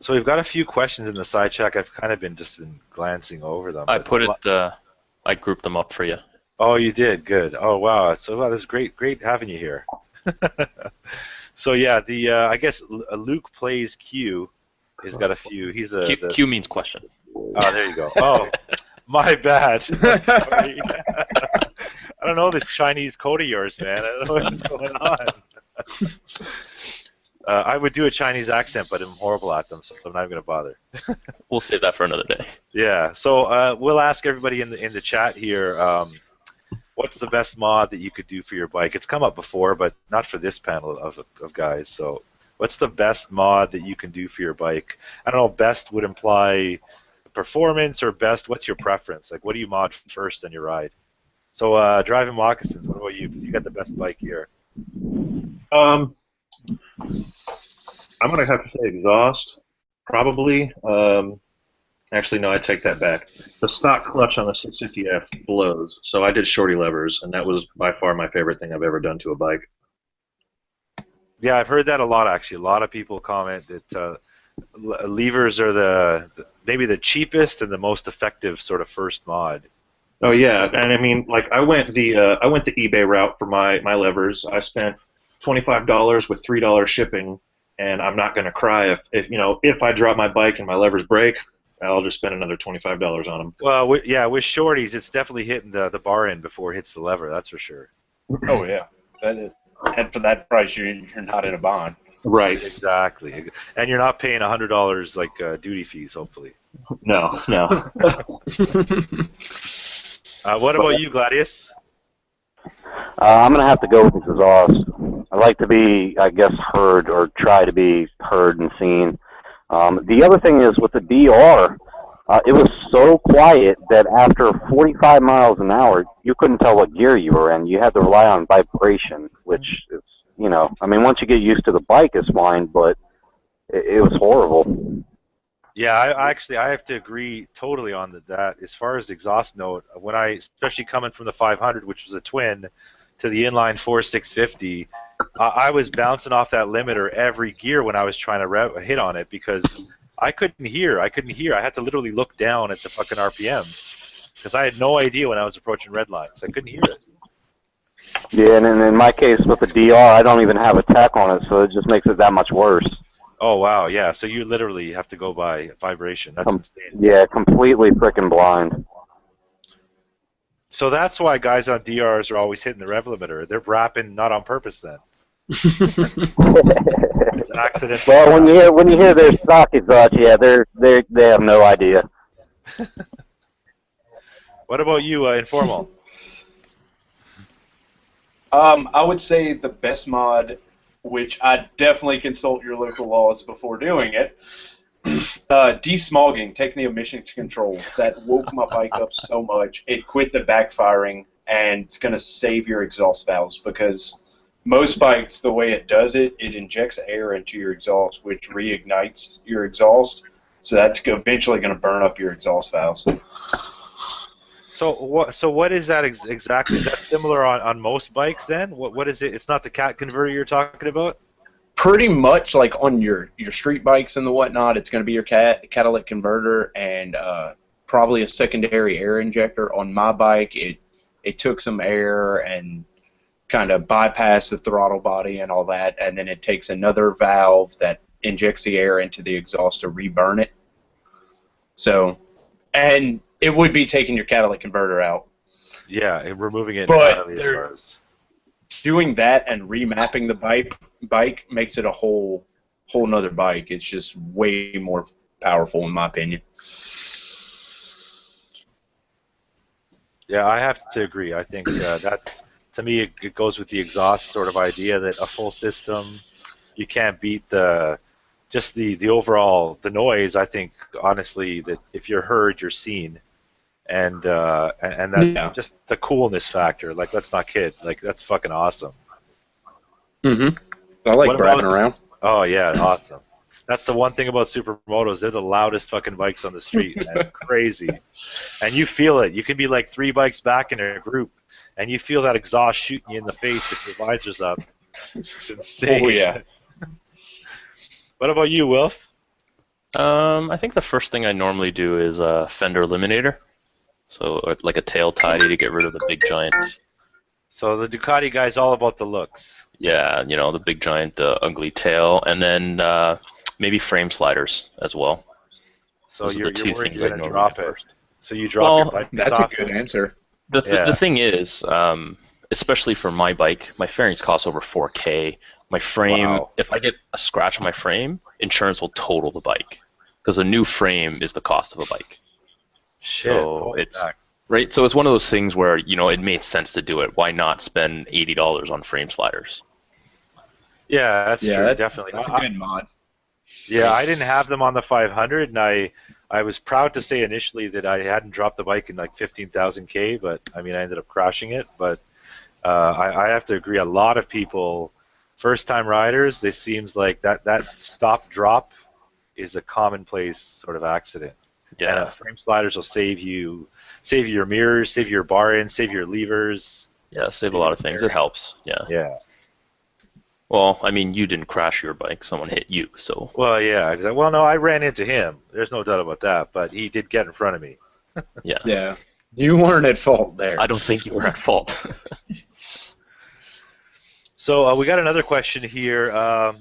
So we've got a few questions in the side chat. I've kind of been glancing over them. I grouped them up for you. Oh, you did? Good. Oh, wow. So this is great having you here. So yeah, I guess Luke Plays Q has got a few. He's a Q means question. Oh, there you go. Oh, my bad. Sorry. I don't know this Chinese code of yours, man. I don't know what's going on. I would do a Chinese accent, but I'm horrible at them, so I'm not even going to bother. We'll save that for another day. Yeah, so we'll ask everybody in the chat here, what's the best mod that you could do for your bike? It's come up before, but not for this panel of guys. So what's the best mod that you can do for your bike? I don't know, best would imply performance, or best, what's your preference? Like, what do you mod first on your ride? So driving moccasins, what about you? You got the best bike here. I'm going to have to say exhaust, probably. Actually, no, I take that back. The stock clutch on the 650F blows, so I did shorty levers, and that was by far my favorite thing I've ever done to a bike. Yeah, I've heard that a lot, actually. A lot of people comment that levers are maybe the cheapest and the most effective sort of first mod. Oh yeah, and I mean, like I went the eBay route for my levers. I spent $25 with $3 shipping, and I'm not going to cry if I drop my bike and my levers break. I'll just spend another $25 on them. Well, with shorties, it's definitely hitting the bar end before it hits the lever. That's for sure. Oh yeah, and for that price, you're not in a bond. Right. Exactly. And you're not paying $100 like duty fees, hopefully. No. What about you, Gladius? I'm going to have to go with exhaust. I like to be, I guess, heard or try to be heard and seen. The other thing is with the DR, it was so quiet that after 45 miles an hour, you couldn't tell what gear you were in. You had to rely on vibration, which is, I mean, once you get used to the bike, it's fine, but it was horrible. Yeah, I have to agree totally on that. As far as exhaust note, especially coming from the 500, which was a twin, to the inline 4650, I was bouncing off that limiter every gear when I was trying to hit on it because I couldn't hear. I had to literally look down at the fucking RPMs because I had no idea when I was approaching red lines. I couldn't hear it. Yeah, and in my case with the DR, I don't even have a tech on it, so it just makes it that much worse. Oh, wow, yeah. So you literally have to go by vibration. That's insane. Yeah, completely freaking blind. So that's why guys on DRs are always hitting the rev limiter. They're rapping not on purpose then. It's an accident. Well, when you hear their stock exhaust, yeah, they have no idea. What about you, Informal? I would say the best mod, which I definitely consult your local laws before doing it, desmogging, taking the emissions control. That woke my bike up so much. It quit the backfiring, and it's going to save your exhaust valves because most bikes, the way it does it, it injects air into your exhaust, which reignites your exhaust. So that's eventually going to burn up your exhaust valves. So what is that exactly? Is that similar on most bikes then? What is it? It's not the cat converter you're talking about? Pretty much like on your street bikes and the whatnot, it's going to be your catalytic converter and probably a secondary air injector. On my bike, it took some air and kind of bypassed the throttle body and all that, and then it takes another valve that injects the air into the exhaust to reburn it. So, and it would be taking your catalytic converter out. Yeah, and removing it but entirely as far as doing that and remapping the bike makes it a whole nother bike. It's just way more powerful in my opinion. Yeah, I have to agree. I think that's, to me, it goes with the exhaust sort of idea that a full system, you can't beat the overall, the noise. I think, honestly, that if you're heard, you're seen. And that just the coolness factor, like, let's not kid, like, that's fucking awesome. Mm-hmm. I like driving around. Oh yeah, awesome. That's the one thing about Supermotos. They're the loudest fucking bikes on the street, man. It's crazy. And you feel it. You can be like 3 bikes back in a group, and you feel that exhaust shooting you in the face if your visor's up. It's insane. Oh yeah. What about you, Wilf? I think the first thing I normally do is a fender eliminator. So like a tail tidy to get rid of the big giant. So the Ducati guy's all about the looks. Yeah, the big giant ugly tail, and then maybe frame sliders as well. So those are the two things I normally drop do it. first. So you drop your bike. That's a good answer. The thing is, especially for my bike, my fairings cost over $4K. My frame, if I get a scratch on my frame, insurance will total the bike because a new frame is the cost of a bike. Shit. So right. So it's one of those things where it made sense to do it. Why not spend $80 on frame sliders? Yeah, that's true. Definitely. That's a good mod. Yeah, I didn't have them on the 500, and I was proud to say initially that I hadn't dropped the bike in like 15,000 K, but I mean I ended up crashing it. But I have to agree, a lot of people, first-time riders, it seems like that stop drop is a commonplace sort of accident. Yeah, and frame sliders will save you your mirrors, save your bar ends, save your levers. Yeah, save a lot of things. It helps. Yeah. Yeah. Well, I mean, you didn't crash your bike; someone hit you. So. Well, yeah. Well, no, I ran into him. There's no doubt about that. But he did get in front of me. Yeah. Yeah. You weren't at fault there. I don't think you were at fault. So we got another question here,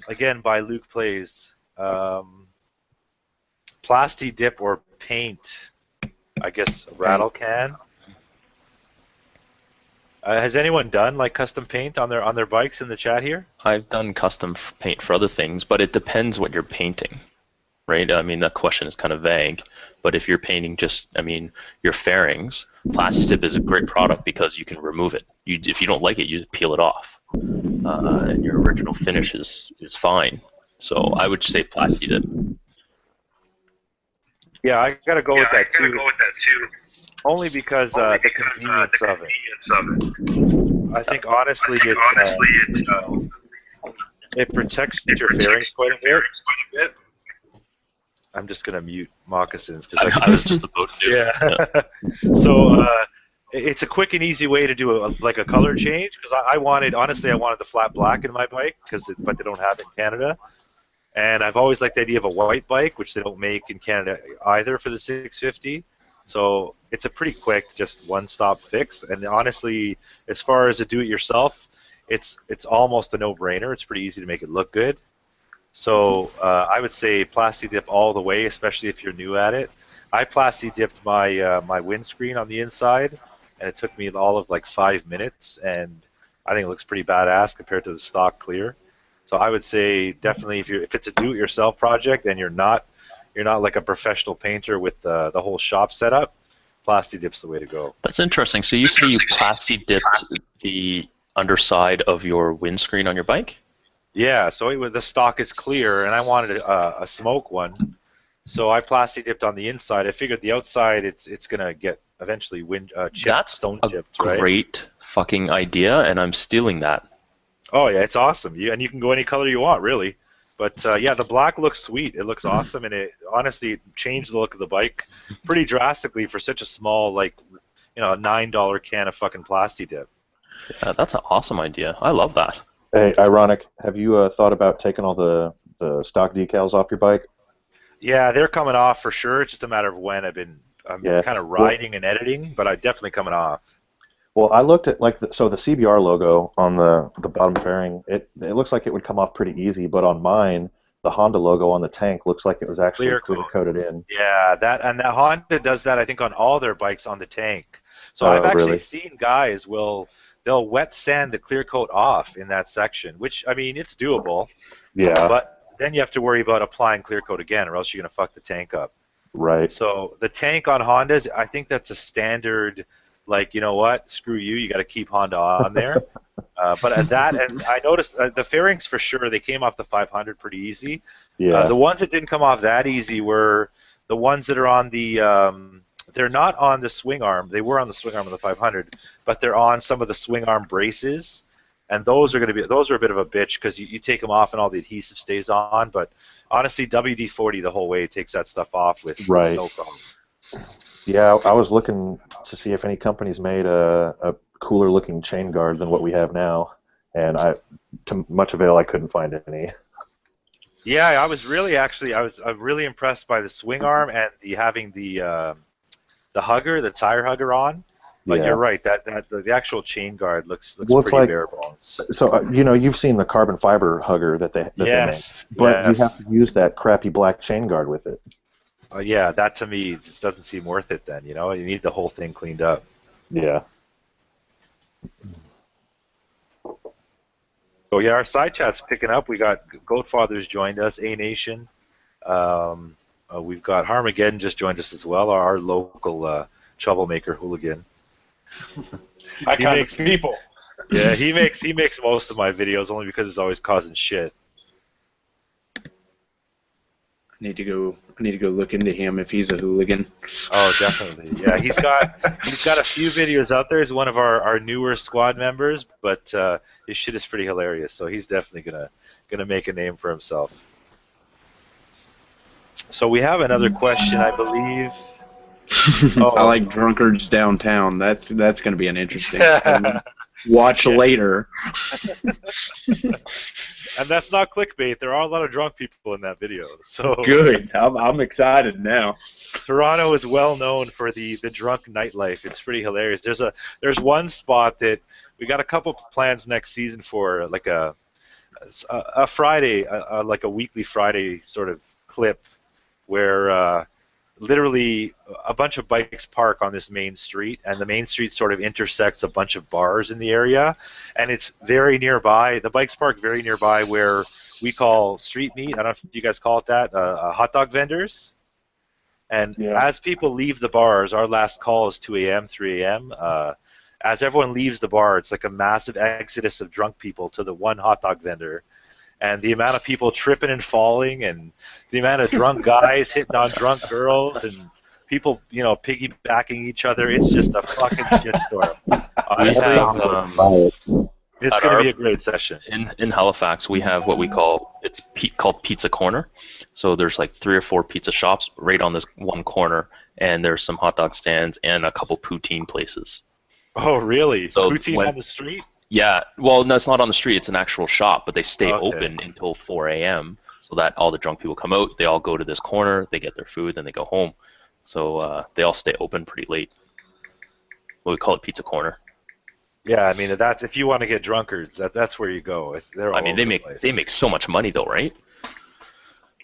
again by Luke Plays. Plasti dip or paint? I guess rattle can. Has anyone done like custom paint on their bikes in the chat here? I've done custom paint for other things, but it depends what you're painting, right? I mean, that question is kind of vague, but if you're painting just, I mean, your fairings, Plasti Dip is a great product because you can remove it. If you don't like it, you peel it off, and your original finish is fine. So I would say Plasti Dip. Yeah, I gotta go with that too. Only because the convenience of it. I think honestly, it protects your fairings quite a bit. I'm just gonna mute moccasins because I was just about to. Yeah. So it's a quick and easy way to do like a color change because I wanted the flat black in my bike but they don't have it in Canada. And I've always liked the idea of a white bike, which they don't make in Canada either for the 650. So it's a pretty quick, just one-stop fix. And honestly, as far as a do-it-yourself, it's almost a no-brainer. It's pretty easy to make it look good. So I would say Plasti Dip all the way, especially if you're new at it. I Plasti Dipped my windscreen on the inside, and it took me all of like 5 minutes, and I think it looks pretty badass compared to the stock clear. So I would say definitely if it's a do-it-yourself project and you're not like a professional painter with the whole shop set up, Plasti Dip's the way to go. That's interesting. So you say you Plasti dipped the underside of your windscreen on your bike? Yeah. So the stock is clear, and I wanted a smoke one, so I Plasti dipped on the inside. I figured the outside it's gonna get eventually stone chipped. That's a great fucking idea, and I'm stealing that. Oh yeah, it's awesome. You can go any color you want, really. But yeah, the black looks sweet. It looks awesome, and it honestly changed the look of the bike pretty drastically for such a small, like, $9 can of fucking Plasti Dip. Yeah, that's an awesome idea. I love that. Hey, Ironic, have you thought about taking all the stock decals off your bike? Yeah, they're coming off for sure. It's just a matter of when. I'm kind of riding and editing, but I'm definitely coming off. Well, I looked at the CBR logo on the bottom fairing. It looks like it would come off pretty easy, but on mine, the Honda logo on the tank looks like it was actually clear coated in. Yeah, that Honda does that, I think, on all their bikes on the tank. So I've actually seen guys they'll wet sand the clear coat off in that section, which, I mean, it's doable. Yeah. But then you have to worry about applying clear coat again, or else you're gonna fuck the tank up. Right. So the tank on Hondas, I think that's a standard. Like, you know what? Screw you. You got to keep Honda on there. But at that, and I noticed the fairings for sure, they came off the 500 pretty easy. Yeah. The ones that didn't come off that easy were the ones that are on the. They're not on the swing arm. They were on the swing arm of the 500, but they're on some of the swing arm braces, and those are a bit of a bitch because you take them off and all the adhesive stays on. But honestly, WD-40 the whole way takes that stuff off with no problem. Yeah, I was looking to see if any companies made a cooler looking chain guard than what we have now, and to much avail, I couldn't find any. Yeah, I'm really impressed by the swing arm and having the hugger, the tire hugger on. But you're right, that the actual chain guard looks pretty bare bones. So you've seen the carbon fiber hugger that they make, but you have to use that crappy black chain guard with it. Yeah, that to me just doesn't seem worth it then, you need the whole thing cleaned up. Yeah. So yeah, our side chat's picking up. We got Goatfathers joined us, A Nation. We've got Harmageddon just joined us as well, our local troublemaker hooligan. People. Yeah, he makes most of my videos only because he's always causing shit. I need to go look into him if he's a hooligan. Oh, definitely. Yeah, he's got a few videos out there. He's one of our newer squad members, but his shit is pretty hilarious. So he's definitely gonna make a name for himself. So we have another question, I believe. I like drunkards downtown. That's gonna be an interesting. Watch later. And that's not clickbait. There are a lot of drunk people in that video. So Good. I'm excited now. Toronto is well known for the drunk nightlife. It's pretty hilarious. There's one spot that we got a couple plans next season for, like a Friday, like a weekly Friday sort of clip where literally a bunch of bikes park on this main street, and the main street sort of intersects a bunch of bars in the area, and it's very nearby. The bikes park very nearby where we call street meat. I don't know if you guys call it that, hot dog vendors. And as people leave the bars, our last call is 2 a.m., 3 a.m. As everyone leaves the bar, it's like a massive exodus of drunk people to the one hot dog vendor. And the amount of people tripping and falling, and the amount of drunk guys hitting on drunk girls, and people, piggybacking each other. It's just a fucking shitstorm. Honestly, it's going to be a great session. In Halifax, we have what we call called Pizza Corner. So there's like 3 or 4 pizza shops right on this one corner, and there's some hot dog stands and a couple poutine places. Oh, really? So poutine on the street? Yeah, well, no, it's not on the street. It's an actual shop, but they stay open until 4 a.m. so that all the drunk people come out. They all go to this corner, they get their food, then they go home. So they all stay open pretty late. Well, we call it Pizza Corner. Yeah, I mean, that's if you want to get drunkards, that's where you go. They're all they make so much money though, right?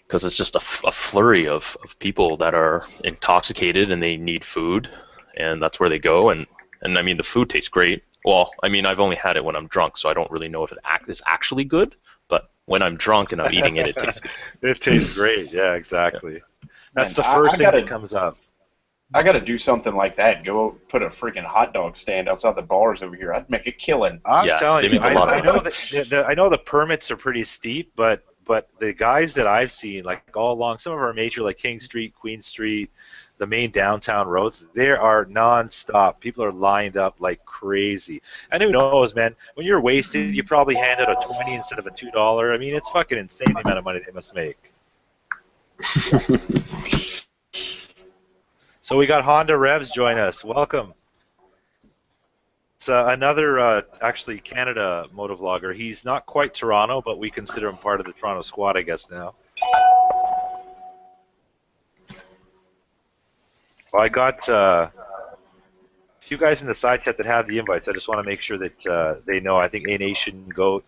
Because it's just a flurry of people that are intoxicated and they need food, and that's where they go. And I mean, the food tastes great. Well, I mean, I've only had it when I'm drunk, so I don't really know if it is actually good. But when I'm drunk and I'm eating it, it tastes good. It tastes great. Yeah, exactly. Yeah. That's the first thing that comes up. I got to do something like that. Go put a freaking hot dog stand outside the bars over here. I'd make a killing. I'm telling you, I know the permits are pretty steep, but the guys that I've seen, like all along, some of our major, like King Street, Queen Street, the main downtown roads, they are non-stop. People are lined up like crazy. And who knows, man, when you're wasted, you probably hand out a 20 instead of a $2. I mean, it's fucking insane the amount of money they must make. So we got Honda Revs join us. Welcome. It's another, actually, Canada motovlogger. He's not quite Toronto, but we consider him part of the Toronto squad, I guess, now. Well, I got a few guys in the side chat that have the invites. I just want to make sure that they know. I think A Nation Goat,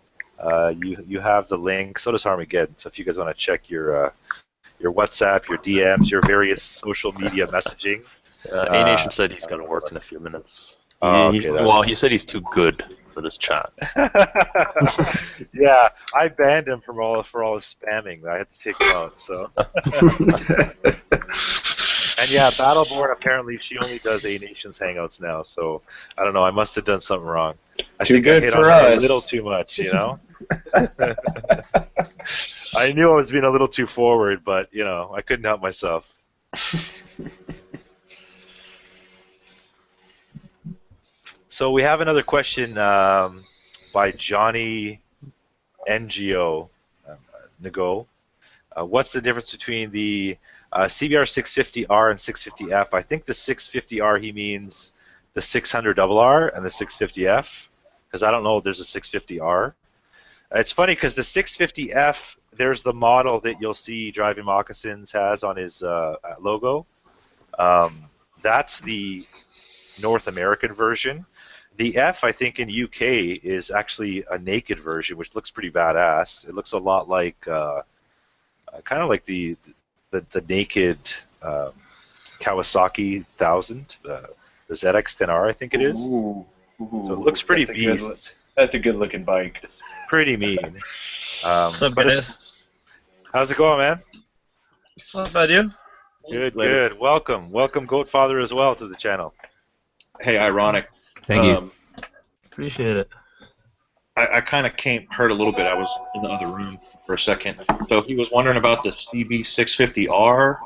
you have the link. So does Armageddon. So if you guys want to check your WhatsApp, your DMs, your various social media messaging. A Nation said he's going to work in a few minutes. He said he's too good for this chat. Yeah, I banned him for all his spamming. I had to take him out. So. And yeah, Battleborn, apparently she only does A Nation's Hangouts now, so I don't know, I must have done something wrong. I think I hit on her a little too much, I knew I was being a little too forward, but, I couldn't help myself. So we have another question by Johnny NGO, Nago. What's the difference between the CBR 650R and 650F? I think the 650R, he means the 600RR and the 650F, because I don't know if there's a 650R. It's funny because the 650F, there's the model that you'll see Driving Moccasins has on his logo. That's the North American version. The F, I think, in UK is actually a naked version, which looks pretty badass. It looks a lot like, kind of like the naked Kawasaki 1000, the ZX-10R, I think it is. Ooh. So it looks pretty beast. That's a good-looking bike. It's pretty mean. What's up, guys? How's it going, man? What about you? Good. Welcome, Goatfather, as well, to the channel. Hey, Ironic. Thank you. Appreciate it. I kind of heard a little bit. I was in the other room for a second. So he was wondering about the CB650R.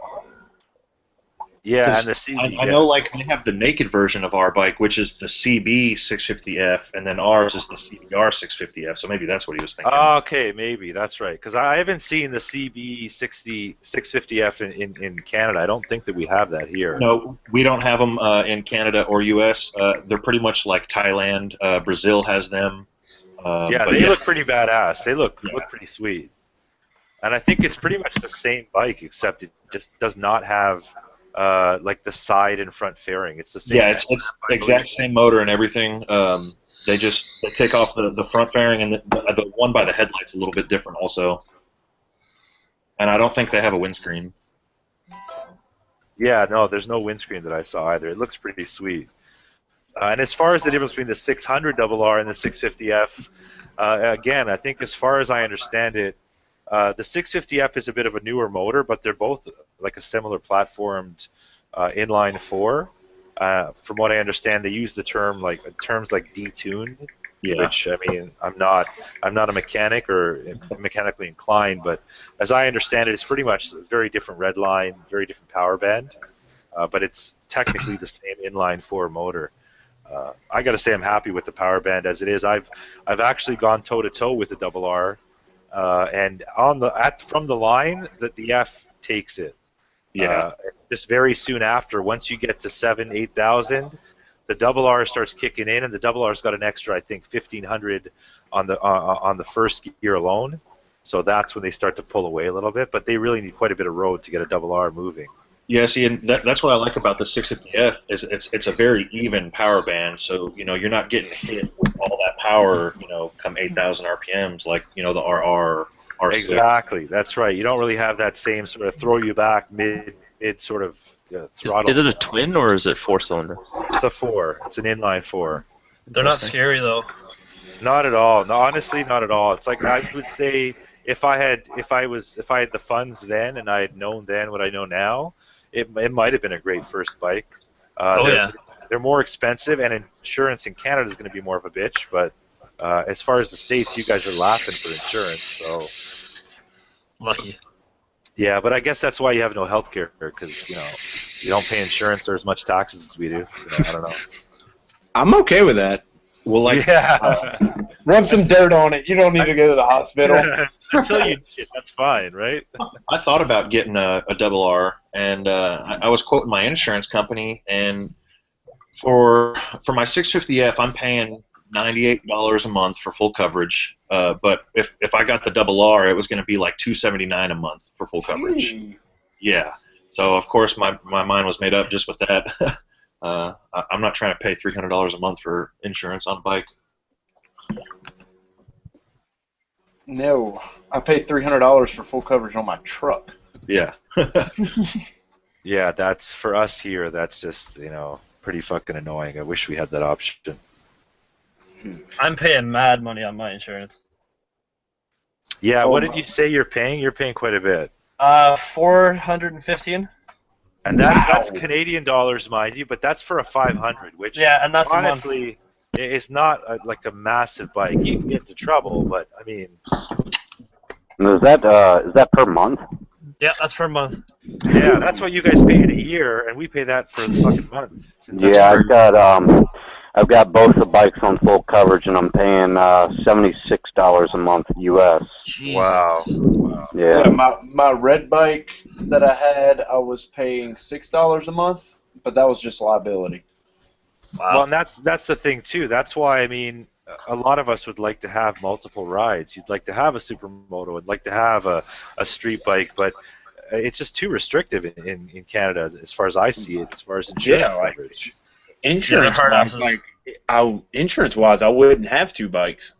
Yeah, and the CB. I know, like, they have the naked version of our bike, which is the CB 650F, and then ours is the CBR 650F. So maybe that's what he was thinking. Okay, maybe that's right. Because I haven't seen the CB 650F in Canada. I don't think that we have that here. No, we don't have them in Canada or U.S. They're pretty much like Thailand. Brazil has them. Yeah, they look pretty badass. They look pretty sweet. And I think it's pretty much the same bike, except it just does not have like the side and front fairing. It's the same. Yeah, it's exact same motor and everything. They take off the front fairing, and the one by the headlight's a little bit different also. And I don't think they have a windscreen. Yeah, no, there's no windscreen that I saw either. It looks pretty sweet. And as far as the difference between the 600RR and the 650F, again, I think as far as I understand it, the 650F is a bit of a newer motor, but they're both like a similar platformed inline four. From what I understand, they use the terms like detuned, which I mean, I'm not a mechanic or mechanically inclined, but as I understand it, it's pretty much a very different red line, very different power band, but it's technically the same inline four motor. I got to say I'm happy with the power band as it is. I've actually gone toe to toe with the double R. And from the line, the F takes it. Yeah. Just very soon after, once you get to 8,000, the double R starts kicking in, and the double R's got an extra, I think, 1,500 on the first gear alone. So that's when they start to pull away a little bit. But they really need quite a bit of road to get a double R moving. Yeah, see, and that's what I like about the 650F is it's a very even power band. So you're not getting hit with all that power, come 8,000 RPMs like the RR. R6. Exactly, that's right. You don't really have that same sort of throw you back mid sort of throttle. Is it a twin or is it 4-cylinder? It's a 4. It's an inline 4. They're not scary though. Not at all. No, honestly, not at all. It's like I would say if I had the funds then and I had known then what I know now, it might have been a great first bike. They're more expensive, and insurance in Canada is going to be more of a bitch. But as far as the States, you guys are laughing for insurance. So lucky. Yeah, but I guess that's why you have no health care, because you don't pay insurance or as much taxes as we do. So I don't know. I'm okay with that. Well, rub some dirt on it. You don't need to go to the hospital. Until you shit, that's fine, right? I thought about getting a double R, and I was quoting my insurance company, and for my 650F, I'm paying $98 a month for full coverage. But if I got the double R, it was going to be like $279 a month for full coverage. Yeah. So of course my mind was made up just with that. I'm not trying to pay $300 a month for insurance on a bike. No, I pay $300 for full coverage on my truck. Yeah. Yeah, that's for us here. That's just pretty fucking annoying. I wish we had that option. I'm paying mad money on my insurance. Yeah, what did you say you're paying? You're paying quite a bit. $415. And that's Canadian dollars, mind you, but that's for a 500, which and that's honestly it's not like a massive bike. You can get into trouble, but I mean. Is that per month? Yeah, that's per month. Yeah, that's what you guys pay in a year, and we pay that for the fucking month. Yeah, I've got both the bikes on full coverage, and I'm paying $76 a month US. Jesus. Wow. Yeah. My red bike that I had, I was paying $6 a month, but that was just liability. Wow. Well, and that's the thing too. That's why a lot of us would like to have multiple rides. You'd like to have a Supermoto. I'd like to have a street bike, but it's just too restrictive in Canada as far as I see it, as far as insurance coverage. Insurance-wise, I wouldn't have two bikes.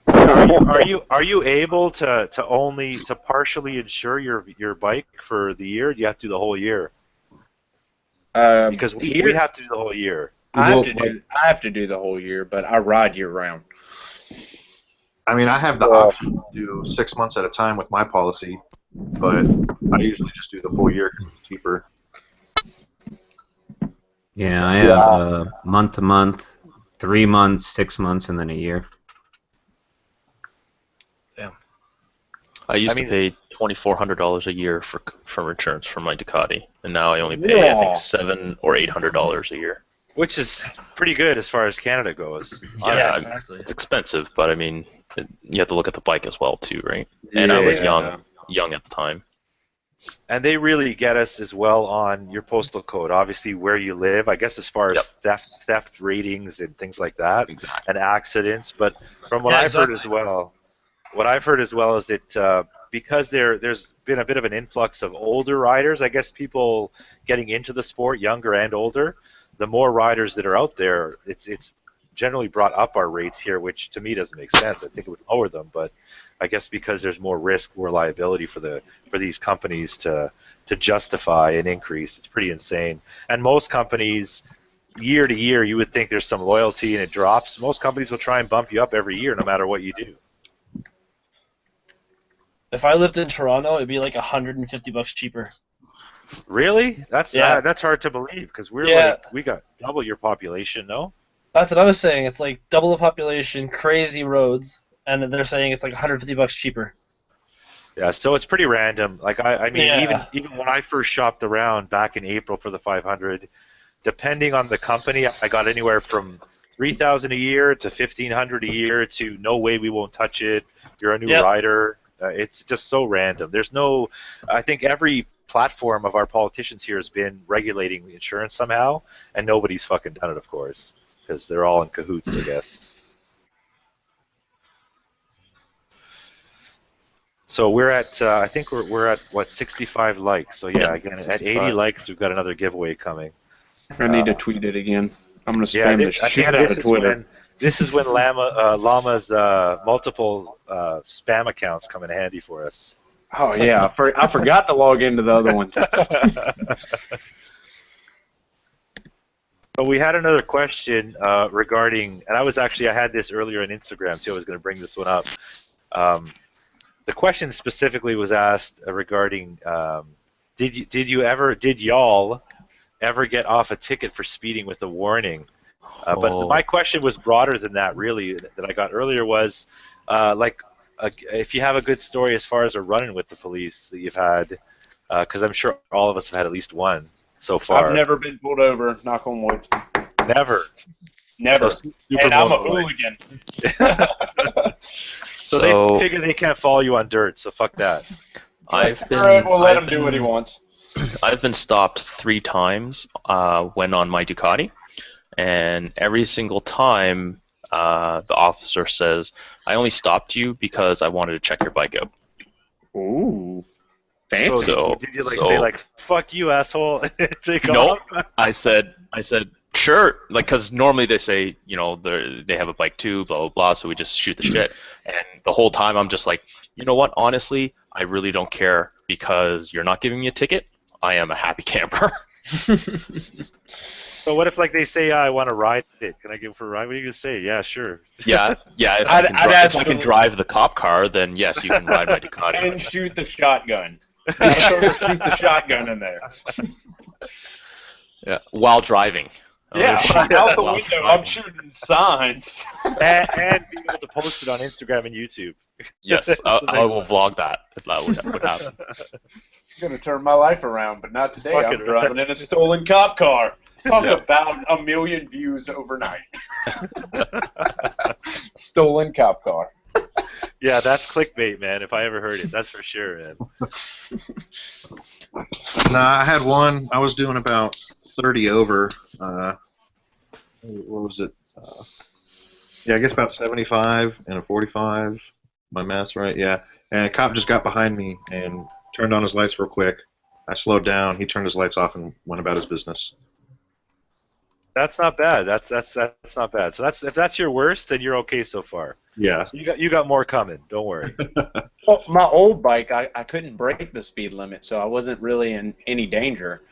Are you able to partially insure your bike for the year? Or do you have to do the whole year? Because we have to do the whole year. I have to do the whole year, but I ride year round. I mean, I have the option to do 6 months at a time with my policy, but I usually just do the full year because it's cheaper. Yeah, I have month to month, 3 months, 6 months, and then a year. Yeah. I used to pay $2,400 a year for insurance for my Ducati, and now I only pay I think $700 or $800 a year. Which is pretty good as far as Canada goes. Yeah, exactly. It's expensive, but I mean, you have to look at the bike as well too, right? And I was young at the time. And they really get us as well on your postal code, obviously where you live. I guess as far as theft ratings and things like that, and accidents. But from what I've heard as well, is that because there's been a bit of an influx of older riders, I guess people getting into the sport, younger and older, the more riders that are out there, it's generally brought up our rates here, which to me doesn't make sense. I think it would lower them, but I guess because there's more risk, more liability for these companies to justify an increase, it's pretty insane. And most companies, year to year, you would think there's some loyalty and it drops. Most companies will try and bump you up every year, no matter what you do. If I lived in Toronto, it'd be like $150 cheaper. Really? That's hard to believe because we got double your population, no? That's what I was saying. It's like double the population, crazy roads, and they're saying it's like $150 cheaper. Yeah, so it's pretty random. Like I mean, even when I first shopped around back in April for the 500, depending on the company, I got anywhere from $3,000 a year to $1,500 a year to no way we won't touch it. You're a new rider. It's just so random. There's no. I think every platform of our politicians here has been regulating insurance somehow, and nobody's fucking done it, of course, because they're all in cahoots, I guess. So we're at, I think we're at, what, 65 likes. So yeah, again, 65. At 80 likes, we've got another giveaway coming. I need to tweet it again. I'm going to spam the shit out of Twitter. This is when Llama's multiple spam accounts come in handy for us. Oh, yeah. I forgot to log into the other ones. But we had another question regarding, and I had this earlier on Instagram too. I was going to bring this one up. The question specifically was asked regarding, did y'all ever get off a ticket for speeding with a warning? But my question was broader than that, really, that I got earlier was, if you have a good story as far as a run-in with the police that you've had, because I'm sure all of us have had at least one so far. I've never been pulled over, knock on wood. Never. Never. So, and I'm a hooligan. So they figure they can't follow you on dirt, so fuck that. All right, we'll let him do what he wants. I've been stopped 3 times when on my Ducati, and every single time the officer says, "I only stopped you because I wanted to check your bike out." Ooh, fancy. So, did you say "fuck you, asshole"? Take off? I said, sure, because normally they say, they have a bike too, blah blah blah. So we just shoot the shit, and the whole time I'm just like, you know what? Honestly, I really don't care because you're not giving me a ticket. I am a happy camper. So what if they say, I want to ride it? Can I give it for a ride? What are you going to say? Yeah, sure. Yeah. If I can drive the cop car, then yes, you can ride my Ducati. And shoot the shotgun. Shoot the shotgun in there. Yeah, while driving. Out the window, I'm shooting signs. and being able to post it on Instagram and YouTube. Yes, I will vlog that if that would happen. I'm going to turn my life around, but not today. I'm driving in a stolen cop car. Talk about 1 million views overnight. Stolen cop car. Yeah, that's clickbait, man, if I ever heard it. That's for sure, man. No, I had one. I was doing about 30 over. What was it? I guess about 75 and a 45. My math's right, yeah. And a cop just got behind me and turned on his lights real quick. I slowed down. He turned his lights off and went about his business. That's not bad. That's not bad. So if that's your worst, then you're okay so far. Yeah. So you got more coming. Don't worry. Well, my old bike, I couldn't break the speed limit, so I wasn't really in any danger.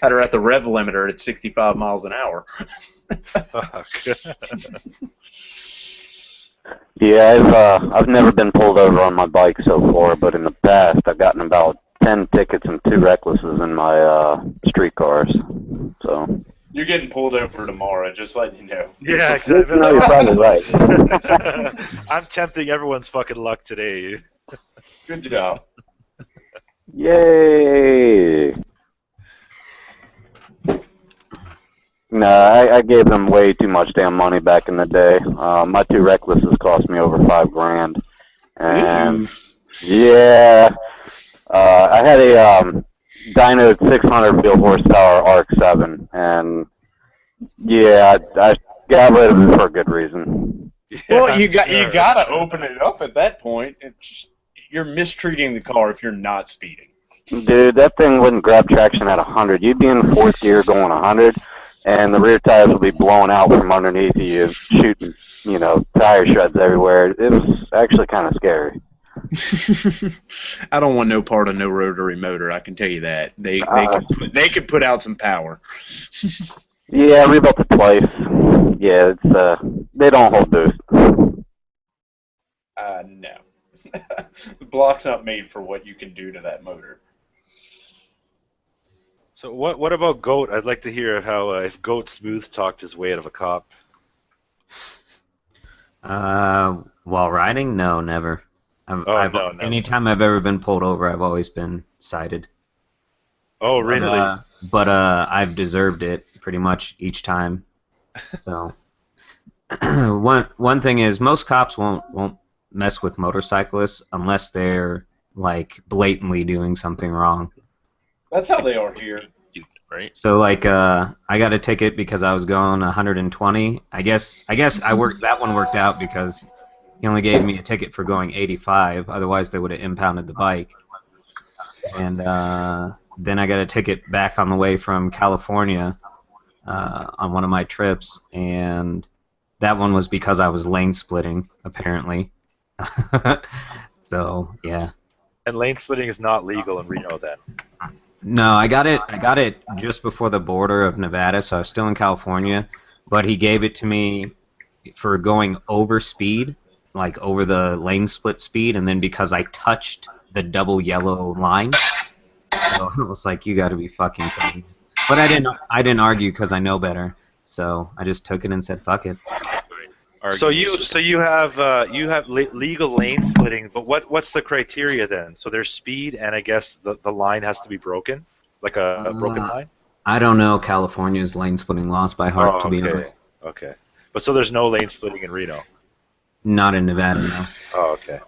Had her at the rev limiter at 65 miles an hour. Fuck. Yeah, I've never been pulled over on my bike so far, but in the past I've gotten about 10 tickets and 2 recklesses in my street cars. So you're getting pulled over tomorrow, just letting you know. Yeah, exactly. No, you're probably right. I'm tempting everyone's fucking luck today. Good job. Yay! No, I gave them way too much damn money back in the day. My two Recklesses cost me over $5,000, and yeah, I had a dynoed 600 wheel horsepower ARC-7, and yeah, I got rid of it for a good reason. Well, you got to open it up at that point. You're mistreating the car if you're not speeding. Dude, that thing wouldn't grab traction at 100. You'd be in fourth gear going 100, and the rear tires would be blowing out from underneath you, shooting, tire shreds everywhere. It was actually kind of scary. I don't want no part of no rotary motor. I can tell you that they could put out some power. Yeah, I rebuilt it twice. Yeah, it's they don't hold boost. No, the block's not made for what you can do to that motor. So what about Goat? I'd like to hear how if Goat smooth talked his way out of a cop. While riding, no, never. No. Anytime I've ever been pulled over, I've always been cited. Oh, really? But I've deserved it pretty much each time. So one thing is most cops won't mess with motorcyclists unless they're like blatantly doing something wrong. That's how they are here. Right. So like I got a ticket because I was going 120. I guess that one worked out because he only gave me a ticket for going 85. Otherwise they would have impounded the bike. And then I got a ticket back on the way from California on one of my trips, and that one was because I was lane splitting apparently. So yeah. And lane splitting is not legal in Reno then. No, I got it just before the border of Nevada, so I was still in California, but he gave it to me for going over speed, like over the lane split speed, and then because I touched the double yellow line, so it was like, you got to be fucking kidding me. But I didn't argue because I know better, so I just took it and said fuck it. So you have legal lane splitting, but what's the criteria then? So there's speed, and I guess the line has to be broken, like a broken line. I don't know California's lane splitting laws by heart, to be honest. Okay, but so there's no lane splitting in Reno. Not in Nevada, no. Oh, okay.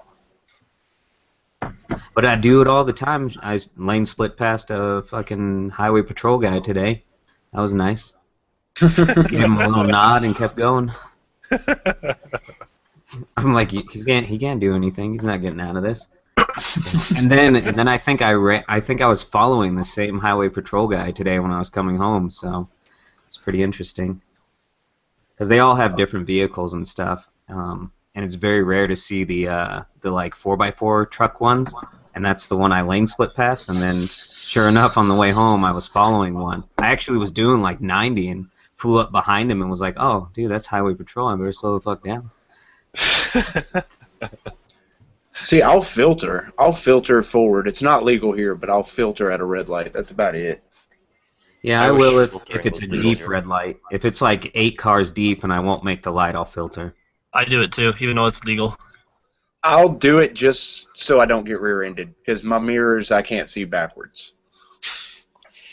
But I do it all the time. I lane split past a fucking highway patrol guy today. That was nice. Gave him a little nod and kept going. I'm like, he can't do anything. He's not getting out of this. And then I think I was following the same highway patrol guy today when I was coming home. So it's pretty interesting because they all have different vehicles and stuff. And it's very rare to see the like 4x4 truck ones. And that's the one I lane split past. And then sure enough, on the way home, I was following one. I actually was doing like 90 and flew up behind him and was like, oh, dude, that's highway patrol. I better slow the fuck down. See, I'll filter forward. It's not legal here, but I'll filter at a red light. That's about it. Yeah, I will if it's a deep red light. If it's like 8 cars deep and I won't make the light, I'll filter. I do it too, even though it's legal. I'll do it just so I don't get rear-ended, because my mirrors, I can't see backwards.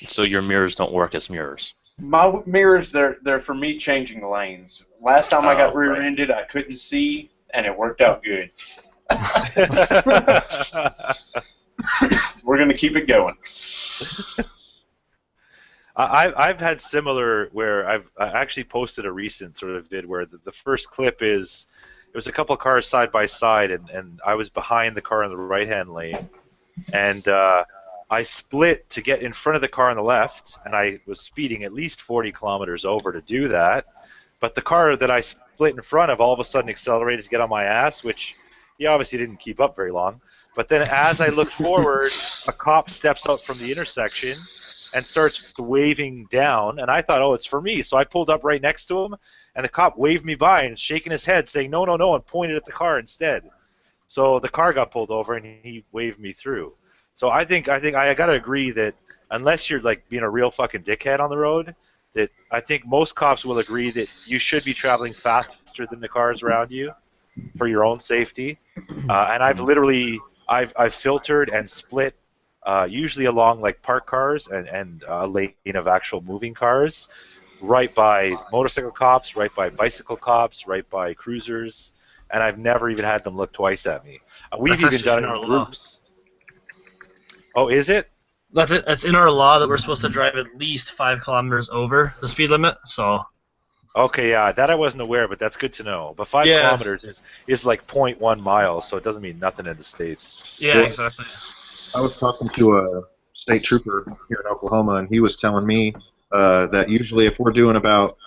So your mirrors don't work as mirrors? My mirrors, they're for me changing lanes. Last time I got rear-ended, I couldn't see, and it worked out good. We're going to keep it going. I've had similar where I actually posted a recent sort of vid where the first clip is it was a couple of cars side by side and I was behind the car in the right hand lane and I split to get in front of the car on the left and I was speeding at least 40 kilometers over to do that, but the car that I split in front of all of a sudden accelerated to get on my ass, which he obviously didn't keep up very long. But then as I looked forward, a cop steps out from the intersection and starts waving down, and I thought, oh, it's for me. So I pulled up right next to him, and the cop waved me by and shaking his head, saying, no, no, no, and pointed at the car instead. So the car got pulled over, and he waved me through. So I think I got to agree that unless you're like being a real fucking dickhead on the road, that I think most cops will agree that you should be traveling faster than the cars around you for your own safety. And I've literally I've filtered and split, usually along like parked cars and a lane of actual moving cars, right by motorcycle cops, right by bicycle cops, right by cruisers, and I've never even had them look twice at me. We've even done it in groups. Oh, is it? That's it. It's in our law that we're supposed to drive at least 5 kilometers over the speed limit. So. Okay, yeah, that I wasn't aware, but that's good to know. But 5 kilometers is like 0.1 miles, so it doesn't mean nothing in the States. Yeah, exactly. I was talking to a state trooper here in Oklahoma, and he was telling me that usually if we're doing about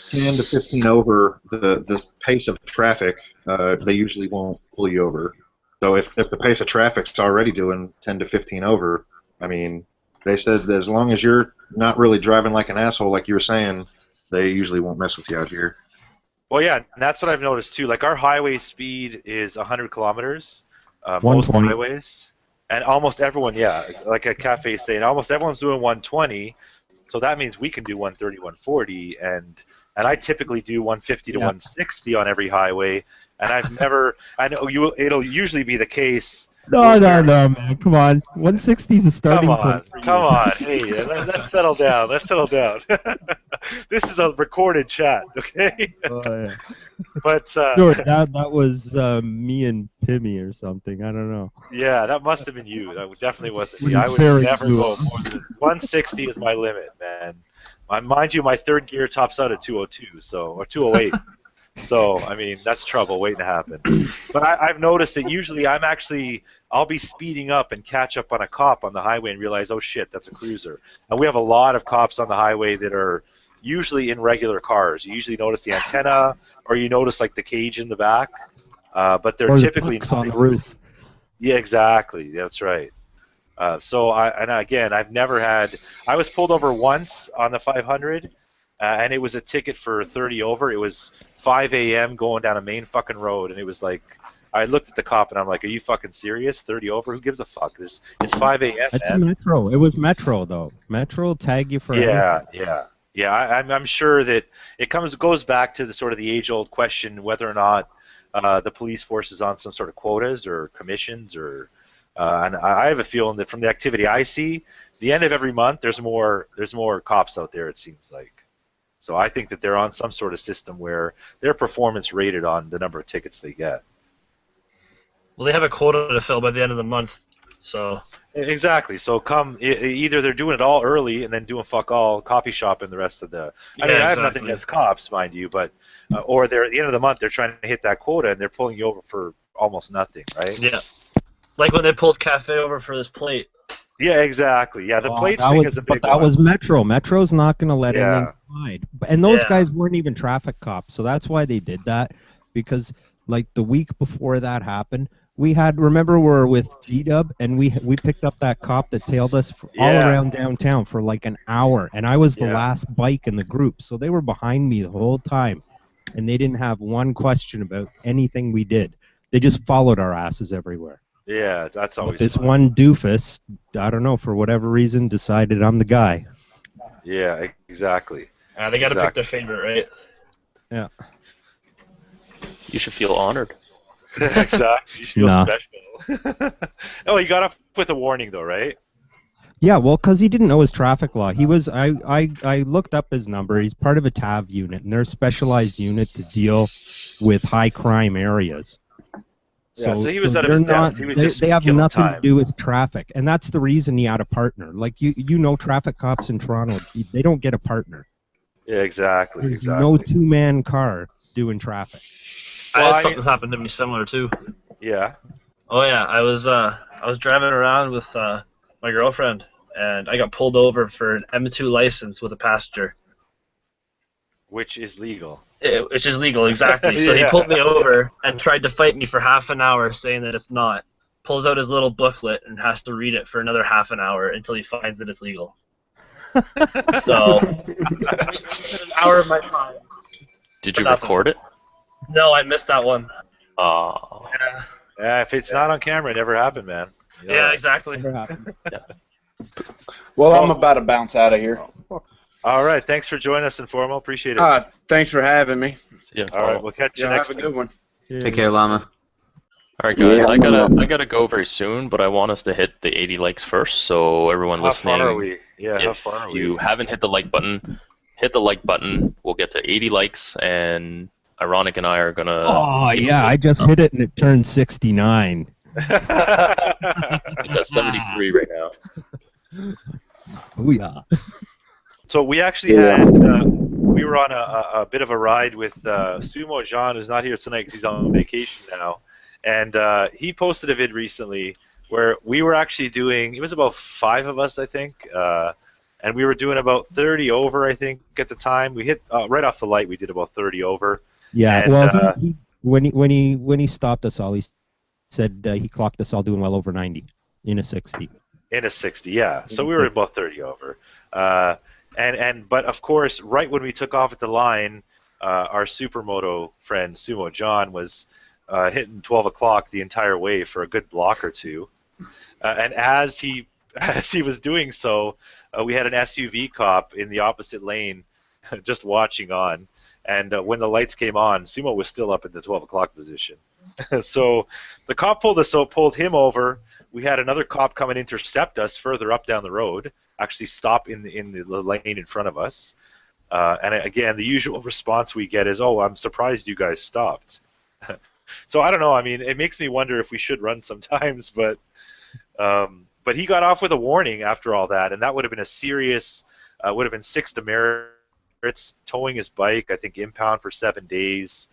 10 to 15 over the pace of traffic, they usually won't pull you over. So if the pace of traffic's already doing 10 to 15 over, I mean, they said that as long as you're not really driving like an asshole, like you were saying, they usually won't mess with you out here. Well, yeah, and that's what I've noticed too. Like our highway speed is 100 kilometers, most highways, and almost everyone, like a cafe saying, almost everyone's doing 120. So that means we can do 130, 140, and I typically do 150 to 160 on every highway. And I've never, I know it'll usually be the case. No, man. Come on. 160 is a starting point. Come on. Hey, let's settle down. Let's settle down. This is a recorded chat, okay? Oh, yeah. But sure, that was me and Pimmy or something. I don't know. Yeah, that must have been you. That definitely wasn't me. I would never go more than 160 is my limit, man. Mind you, my third gear tops out at 202, or 208. So, I mean, that's trouble waiting to happen. But I've noticed that usually I'll be speeding up and catch up on a cop on the highway and realize, oh shit, that's a cruiser. And we have a lot of cops on the highway that are usually in regular cars. You usually notice the antenna, or you notice like the cage in the back, but they're typically on the roof. Yeah, exactly. That's right. So I've never had. I was pulled over once on the 500. And it was a ticket for 30 over. It was 5 a.m. going down a main fucking road, and it was like, I looked at the cop and I'm like, are you fucking serious? 30 over? Who gives a fuck? It's 5 a.m. It's a Metro. It was Metro though. Metro will tag you for. Yeah. I'm sure that it goes back to the sort of the age-old question whether or not the police force is on some sort of quotas or commissions or. And I have a feeling that from the activity I see, the end of every month there's more cops out there. It seems like. So I think that they're on some sort of system where their performance rated on the number of tickets they get. Well, they have a quota to fill by the end of the month, so. Exactly. So either they're doing it all early and then doing fuck all, coffee shopping the rest of the. I have nothing against cops, mind you, but or they're at the end of the month they're trying to hit that quota and they're pulling you over for almost nothing, right? Yeah. Like when they pulled Cafe over for this plate. Yeah, exactly. Yeah, the plates thing is a big one. But that was Metro. Metro's not going to let anything slide. And those guys weren't even traffic cops, so that's why they did that. Because, like, the week before that happened, remember we were with G-Dub, and we picked up that cop that tailed us all around downtown for, like, an hour. And I was the last bike in the group, so they were behind me the whole time. And they didn't have one question about anything we did. They just followed our asses everywhere. Yeah, that's always this fun. one doofus, I don't know, for whatever reason, decided I'm the guy. Yeah, exactly. They got to pick their favorite, right? Yeah. You should feel honored. Exactly. You should feel special. Oh, you got off with a warning, though, right? Yeah, well, because he didn't know his traffic law. He was. I looked up his number. He's part of a TAV unit, and they're a specialized unit to deal with high crime areas. So he was out of his depth. They have nothing to do with traffic, and that's the reason he had a partner. Like you know, traffic cops in Toronto, they don't get a partner. Yeah, exactly. There's no two-man car doing traffic. I had something happen to me similar too. Yeah. Oh yeah, I was driving around with my girlfriend, and I got pulled over for an M2 license with a passenger. Which is legal. Which is legal, exactly. So he pulled me over and tried to fight me for half an hour, saying that it's not. Pulls out his little booklet and has to read it for another half an hour until he finds that it's legal. So, I wasted an hour of my time. Did you record it? No, I missed that one. Oh. Yeah, if it's not on camera, it never happened, man. You know yeah, exactly. Never happened. Well, I'm about to bounce out of here. All right, thanks for joining us, Informal. Appreciate it. Thanks for having me. Yeah. All right, we'll catch you next time. time. Have a good one. Take care, Llama. All right, guys. I gotta go very soon, but I want us to hit the 80 likes first. So everyone listening, how far are we? Yeah, how if far are you we? haven't hit the like button, hit the like button. We'll get to 80 likes, and Ironic and I are gonna. Oh yeah, I just hit it and it turned 69. It's at 73 right now. Oh yeah. So we actually had we were on a bit of a ride with Sumo John, who's not here tonight because he's on vacation now, and he posted a vid recently where we were actually doing. It was about 5 of us, I think, and we were doing about 30 over, I think, at the time. We hit right off the light. We did about 30 over. Yeah. And, well, when he stopped us all, he said he clocked us all doing well over 90 in a 60. In a 60, yeah. So we were about 30 over. But of course, right when we took off at the line, our Supermoto friend Sumo John was hitting 12 o'clock the entire way for a good block or two. And as he was doing so, we had an SUV cop in the opposite lane, just watching on. And when the lights came on, Sumo was still up in the 12 o'clock position. So the cop pulled him over. We had another cop come and intercept us further up down the road, actually stop in the lane in front of us. And again, the usual response we get is, "Oh, I'm surprised you guys stopped." So I don't know. I mean, it makes me wonder if we should run sometimes, but he got off with a warning after all that, and that would have been a serious, would have been 6 demerits, towing his bike, I think impound for 7 days,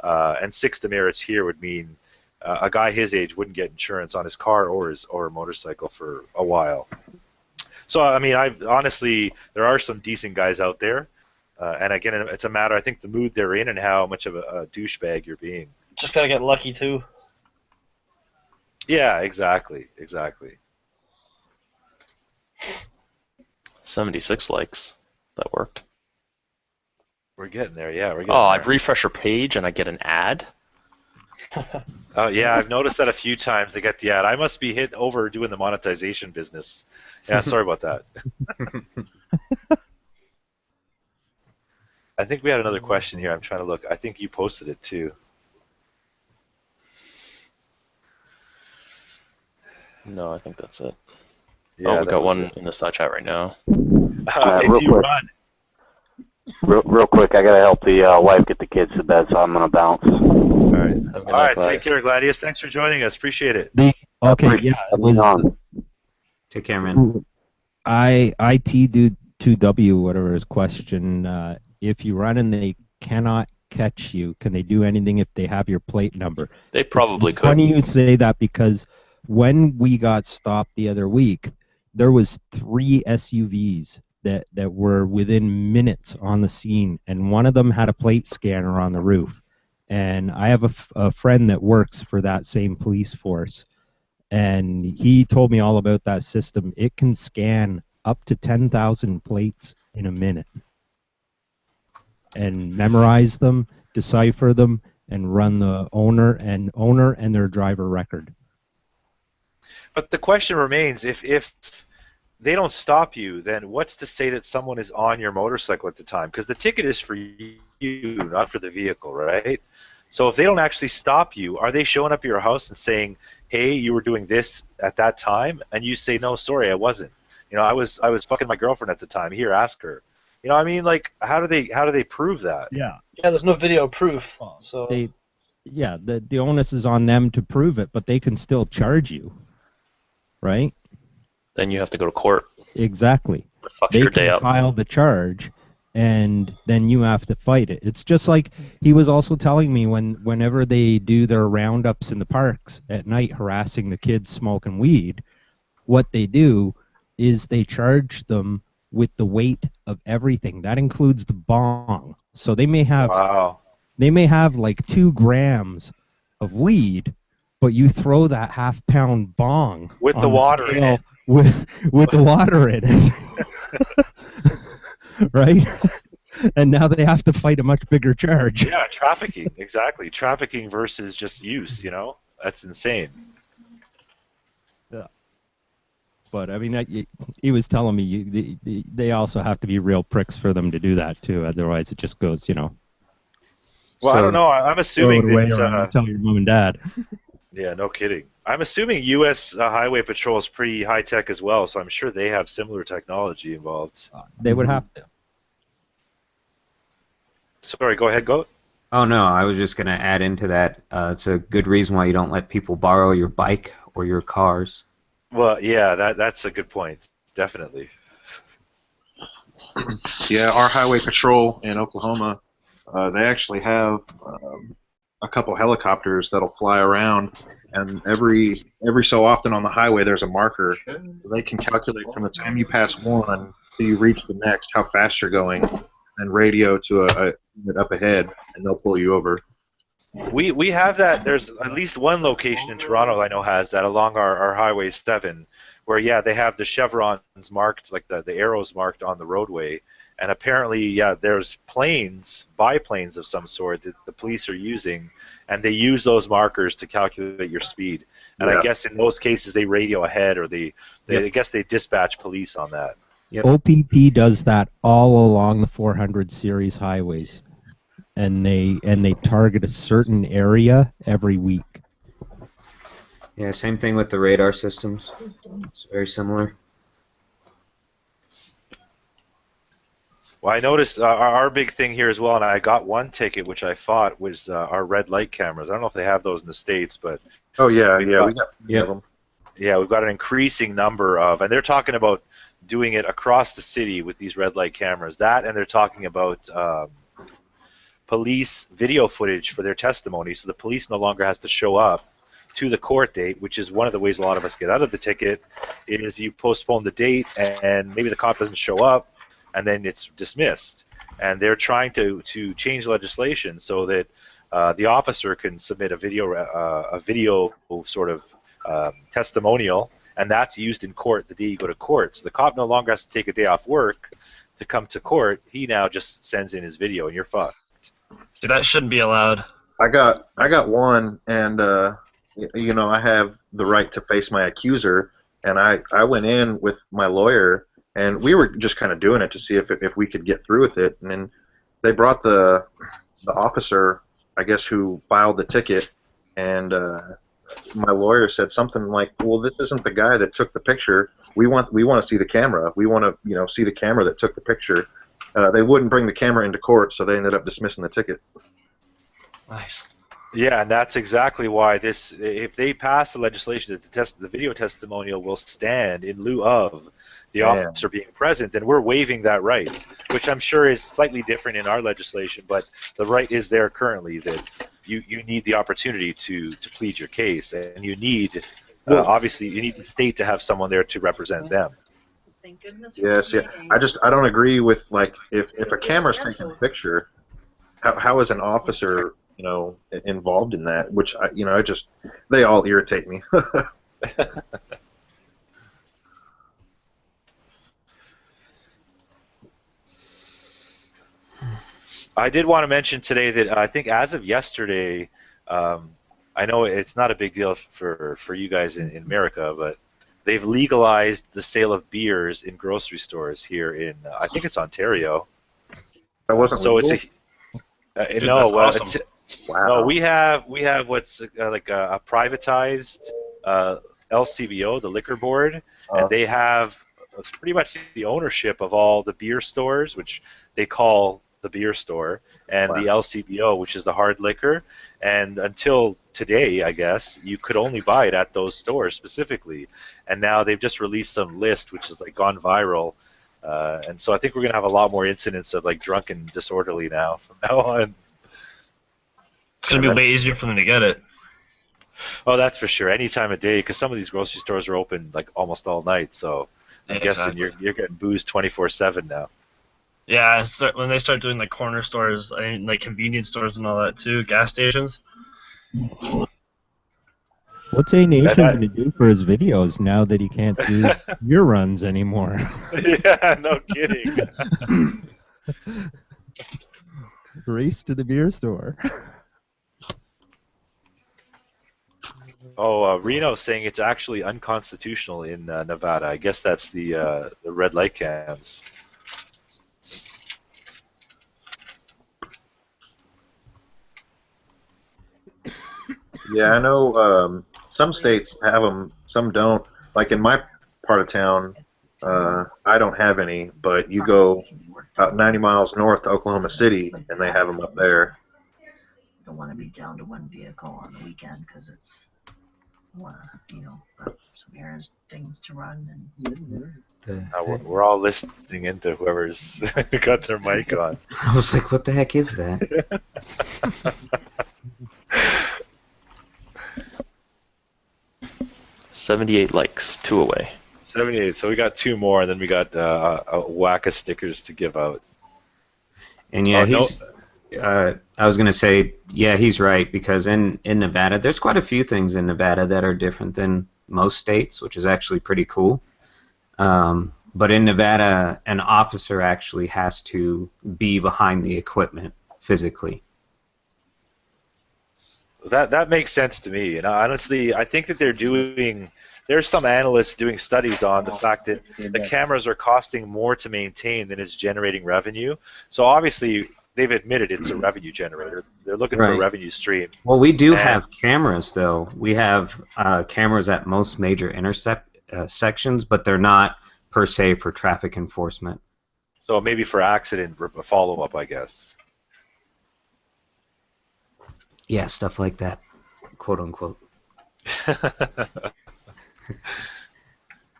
and 6 demerits here would mean a guy his age wouldn't get insurance on his car or motorcycle for a while. So I mean, honestly, there are some decent guys out there, and again, it's a matter, I think, the mood they're in and how much of a douchebag you're being. Just gotta get lucky too. Yeah, exactly. 76 likes. That worked. We're getting there. Yeah, we're getting Oh, there. I've refreshed your page and I get an ad. Oh yeah, I've noticed that a few times. They get the ad. I must be hit over doing the monetization business. Yeah, sorry about that. I think we had another question here. I'm trying to look. I think you posted it too. No, I think that's it. Yeah, oh, we got one in the side chat right now. If you run. Real quick, I gotta help the wife get the kids to bed, so I'm gonna bounce. All right. Take care, Gladius. Thanks for joining us. Appreciate it. Okay, yeah. It was, take care, man. IT dude 2W, whatever his question. If you run and they cannot catch you, can they do anything if they have your plate number? They probably could. Funny you say that because when we got stopped the other week, there was 3 SUVs that were within minutes on the scene, and one of them had a plate scanner on the roof. And I have a friend that works for that same police force, and he told me all about that system. It can scan up to 10,000 plates in a minute and memorize them, decipher them, and run the owner and their driver record. But the question remains, if they don't stop you, then what's to say that someone is on your motorcycle at the time? Because the ticket is for you, not for the vehicle, right? So if they don't actually stop you, are they showing up at your house and saying, "Hey, you were doing this at that time," and you say, "No, sorry, I wasn't. I was fucking my girlfriend at the time. Here, ask her." You know what I mean? Like, how do they prove that? Yeah. Yeah, there's no video proof. So the onus is on them to prove it, but they can still charge you, right? Then you have to go to court. Exactly. Fuck they your day can up. file the charge, and then you have to fight it. It's just like he was also telling me whenever they do their roundups in the parks at night harassing the kids smoking weed, what they do is they charge them with the weight of everything. That includes the bong. So they may have like 2 grams of weed, but you throw that half-pound bong with the water in it. With the water in it. Right? And now they have to fight a much bigger charge. Yeah, trafficking, exactly. Trafficking versus just use, That's insane. Yeah. But, I mean, he was telling me they also have to be real pricks for them to do that, too. Otherwise, it just goes, Well, I don't know. I'm assuming that... tell your mom and dad. Yeah, no kidding. I'm assuming U.S. Highway Patrol is pretty high tech as well, so I'm sure they have similar technology involved. They would have to. Sorry, go ahead, Goat. Oh no, I was just gonna add into that. It's a good reason why you don't let people borrow your bike or your cars. Well, yeah, that's a good point. Definitely. Yeah, our highway patrol in Oklahoma, they actually have a couple helicopters that'll fly around, and every so often on the highway there's a marker. They can calculate from the time you pass one till you reach the next how fast you're going, and radio to a unit up ahead, and they'll pull you over. We have that. There's at least one location in Toronto I know has that along our Highway 7, where yeah they have the chevrons marked, like the arrows marked on the roadway, and apparently yeah there's biplanes of some sort that the police are using, and they use those markers to calculate your speed. And Yeah. I guess in most cases they radio ahead, or I guess they dispatch police on that. Yep. OPP does that all along the 400 series highways, and they target a certain area every week. Yeah, same thing with the radar systems. It's very similar. Well, I noticed our big thing here as well, and I got one ticket which I thought was our red light cameras. I don't know if they have those in the States, but Oh yeah, we we got them. yeah, we've got an increasing number of, and they're talking about doing it across the city with these red light cameras. That, and they're talking about police video footage for their testimony, so the police no longer has to show up to the court date, which is one of the ways a lot of us get out of the ticket, is you postpone the date and maybe the cop doesn't show up and then it's dismissed. And they're trying to change legislation so that the officer can submit a video sort of testimonial, and that's used in court the day you go to court. So the cop no longer has to take a day off work to come to court. He now just sends in his video, and you're fucked. See, that shouldn't be allowed. I got one, and you know I have the right to face my accuser, and I went in with my lawyer, and we were just kind of doing it to see if we could get through with it, and then they brought the officer, I guess, who filed the ticket, and my lawyer said something like, "Well, this isn't the guy that took the picture. We want to see the camera. We want to see the camera that took the picture." They wouldn't bring the camera into court, so they ended up dismissing the ticket. Nice. Yeah, and that's exactly why this. If they pass the legislation that the video testimonial will stand in lieu of the officer being present, then we're waiving that right, which I'm sure is slightly different in our legislation, but the right is there currently that you need the opportunity to plead your case, and you need obviously you need the state to have someone there to represent them. Thank goodness. Yes, yeah. I don't agree with, like, if a camera's taking a picture, how is an officer involved in that? Which they all irritate me. I did want to mention today that I think as of yesterday, I know it's not a big deal for you guys in America, but they've legalized the sale of beers in grocery stores here in I think it's Ontario. That wasn't so legal? it's a Dude, no. that's Well, awesome. Wow. no, we have what's like a privatized LCBO, the liquor board, and they have it's pretty much the ownership of all the beer stores, which they call the beer store, and the LCBO, which is the hard liquor. And until today, I guess, you could only buy it at those stores specifically. And now they've just released some list, which has like gone viral. And so I think we're gonna have a lot more incidents of like drunken disorderly now from now on. It's going to be way easier for them to get it. Oh, that's for sure. Any time of day, because some of these grocery stores are open like almost all night. So I'm guessing you're getting booze 24/7 now. Yeah, when they start doing like corner stores, and like convenience stores and all that too, gas stations. What's A Nation going to do for his videos now that he can't do your runs anymore? Yeah, no kidding. Race to the beer store. Oh, Reno's saying it's actually unconstitutional in Nevada. I guess that's the red light cams. Yeah, I know some states have them, some don't. Like in my part of town, I don't have any, but you go about 90 miles north to Oklahoma City, and they have them up there. Don't want to be down to one vehicle on the weekend because it's, you know, some errands, things to run. And we're all listening into whoever's got their mic on. I was like, what the heck is that? 78 likes, 2 away. 78. So we got 2 more, and then we got a whack of stickers to give out. And yeah, I was gonna say, yeah, he's right, because in Nevada, there's quite a few things in Nevada that are different than most states, which is actually pretty cool. But in Nevada, an officer actually has to be behind the equipment physically. That makes sense to me. And honestly, I think that there's some analysts doing studies on the fact that the cameras are costing more to maintain than it's generating revenue. So obviously, they've admitted it's a revenue generator. They're looking for a revenue stream. Well, we do have cameras, though. We have cameras at most major sections, but they're not per se for traffic enforcement. So maybe for accident follow-up, I guess. Yeah, stuff like that, quote unquote.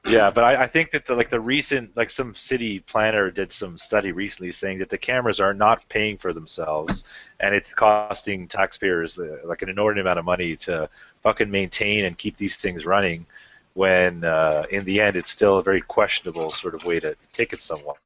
Yeah, but I think that the recent, like, some city planner did some study recently saying that the cameras are not paying for themselves, and it's costing taxpayers like an inordinate amount of money to fucking maintain and keep these things running, when in the end it's still a very questionable sort of way to ticket someone.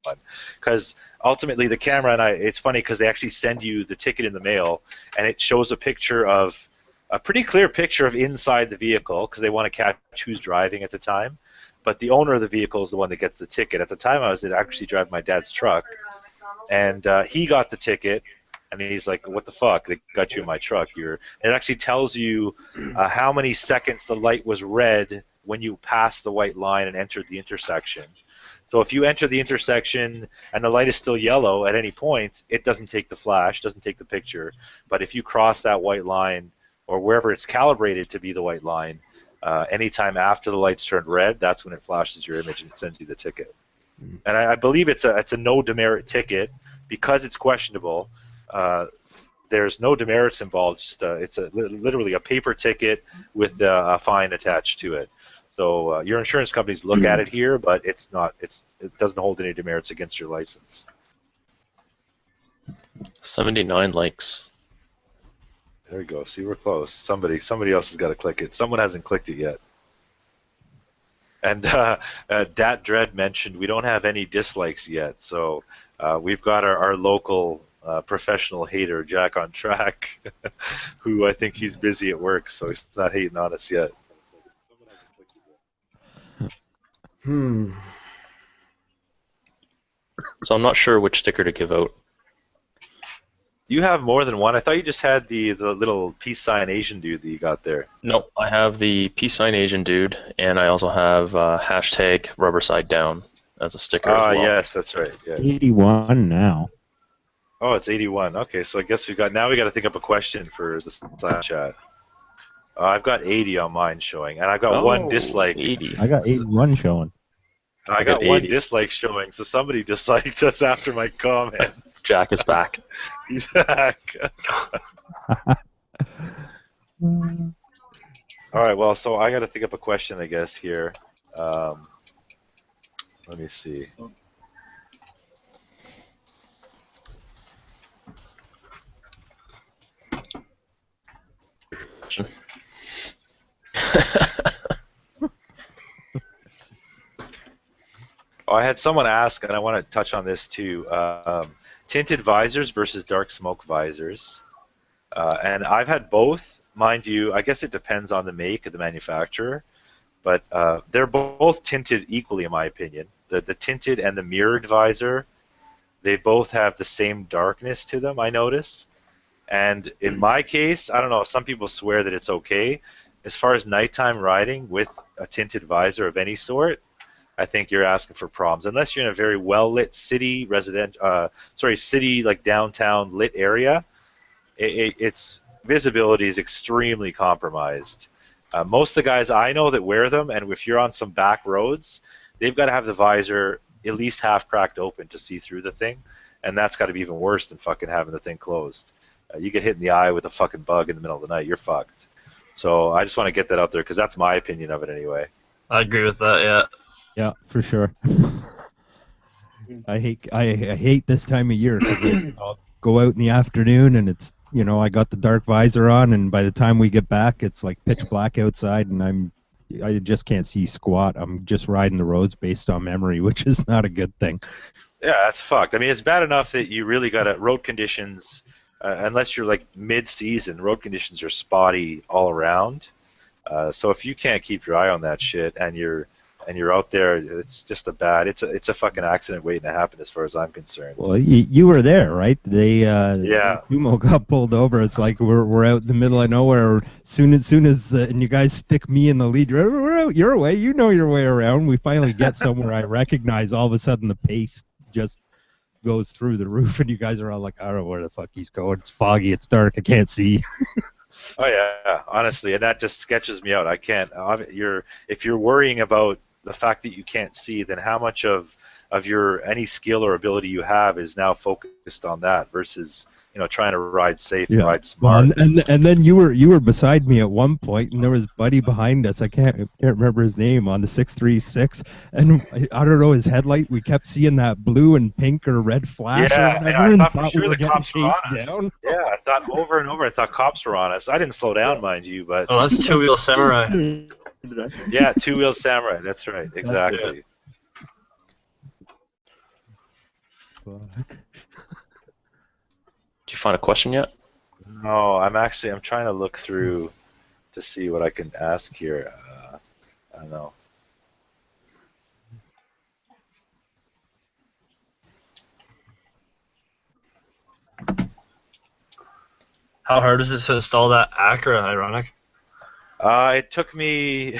Because ultimately the camera, and it's funny because they actually send you the ticket in the mail, and it shows a picture of, a pretty clear picture of inside the vehicle, because they want to catch who's driving at the time. But the owner of the vehicle is the one that gets the ticket. At the time I was actually driving my dad's truck, and he got the ticket, and he's like, what the fuck, they got you in my truck. And it actually tells you how many seconds the light was red when you passed the white line and entered the intersection. So if you enter the intersection and the light is still yellow at any point, it doesn't take the flash, doesn't take the picture. But if you cross that white line, or wherever it's calibrated to be the white line, anytime after the lights turned red, that's when it flashes your image and sends you the ticket. And I believe it's a no demerit ticket because it's questionable. There's no demerits involved. Just, it's literally a paper ticket with a fine attached to it. So your insurance companies look at it here, but it doesn't hold any demerits against your license. 79 likes. There we go. See, we're close. Somebody else has got to click it. Someone hasn't clicked it yet. And Dat Dread mentioned we don't have any dislikes yet, so we've got our local professional hater, Jack on Track, who I think he's busy at work, so he's not hating on us yet. So I'm not sure which sticker to give out. You have more than one. I thought you just had the little peace sign Asian dude that you got there. No, I have the peace sign Asian dude, and I also have hashtag rubber side down as a sticker as well. Yes, that's right. Yeah. 81 now. Oh, it's 81. Okay, so I guess we got to think up a question for the side chat. I've got 80 on mine showing, and I've got one dislike. 80. I got 81 showing. I got one dislike showing, so somebody disliked us after my comments. Jack is back. He's back. All right, well, so I got to think up a question, I guess, here. Let me see. I had someone ask, and I want to touch on this too, tinted visors versus dark smoke visors. And I've had both, mind you. I guess it depends on the make of the manufacturer, but they're both tinted equally in my opinion. The tinted and the mirrored visor, they both have the same darkness to them, I notice. And in my case, I don't know, some people swear that it's okay. As far as nighttime riding with a tinted visor of any sort, I think you're asking for problems. Unless you're in a very well-lit city, city like downtown lit area, it's visibility is extremely compromised. Most of the guys I know that wear them, and if you're on some back roads, they've got to have the visor at least half cracked open to see through the thing, and that's got to be even worse than fucking having the thing closed. You get hit in the eye with a fucking bug in the middle of the night, you're fucked. So I just want to get that out there because that's my opinion of it anyway. I agree with that. Yeah. Yeah, for sure. I hate this time of year because I'll go out in the afternoon and it's, you know, I got the dark visor on, and by the time we get back, it's like pitch black outside, and I just can't see squat. I'm just riding the roads based on memory, which is not a good thing. Yeah, that's fucked. I mean, it's bad enough that you really got road conditions. Unless you're like mid-season, road conditions are spotty all around. So if you can't keep your eye on that shit and you're out there, it's just it's a fucking accident waiting to happen as far as I'm concerned. Well, you were there, right? They yeah. Sumo got pulled over. It's like we're out in the middle of nowhere. Soon as and you guys stick me in the lead. We're out your way. You know your way around. We finally get somewhere I recognize. All of a sudden the pace just goes through the roof, and you guys are all like, I don't know where the fuck he's going. It's foggy. It's dark. I can't see. Oh yeah, honestly, and that just sketches me out. I can't. If you're worrying about the fact that you can't see, then how much of your any skill or ability you have is now focused on that versus, you know, trying to ride safe and ride smart. Well, and then you were beside me at one point, and there was Buddy behind us. I can't remember his name on the 636, and I don't know his headlight. We kept seeing that blue and pink or red flash. Yeah, or whatever, I thought and for sure we were the cops were on us. down. Yeah, I thought over and over. I thought cops were on us. I didn't slow down, mind you, but. Oh, that's Two-Wheel Samurai. Yeah, Two-Wheel Samurai. That's right. Exactly. Did you find a question yet? No, I'm trying to look through to see what I can ask here. I don't know. How hard is it to install that Acra, Ironic? It took me.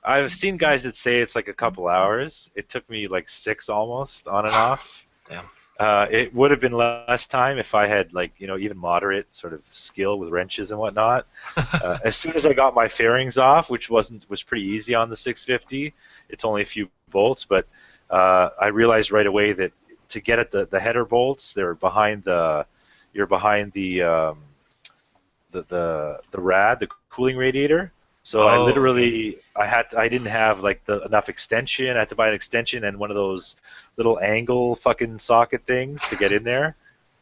I've seen guys that say it's like a couple hours. It took me like 6 almost on and off. Damn. It would have been less time if I had, like, you know, even moderate sort of skill with wrenches and whatnot. As soon as I got my fairings off, which was pretty easy on the 650, it's only a few bolts, but I realized right away that to get at the header bolts, you're behind the rad, the cooling radiator. So I didn't have like enough extension. I had to buy an extension and one of those little angle fucking socket things to get in there.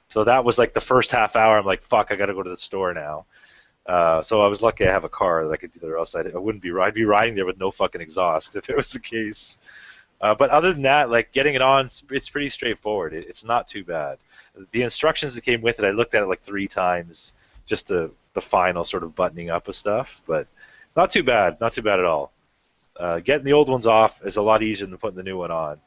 So that was like the first half hour. I'm like, fuck, I got to go to the store now. So I was lucky I have a car that I could do that, or else I wouldn't be. I'd be riding there with no fucking exhaust if it was the case. But other than that, like getting it on, it's pretty straightforward. It's not too bad. The instructions that came with it, I looked at it like 3 times, just the final sort of buttoning up of stuff, but it's not too bad at all. Getting the old ones off is a lot easier than putting the new one on.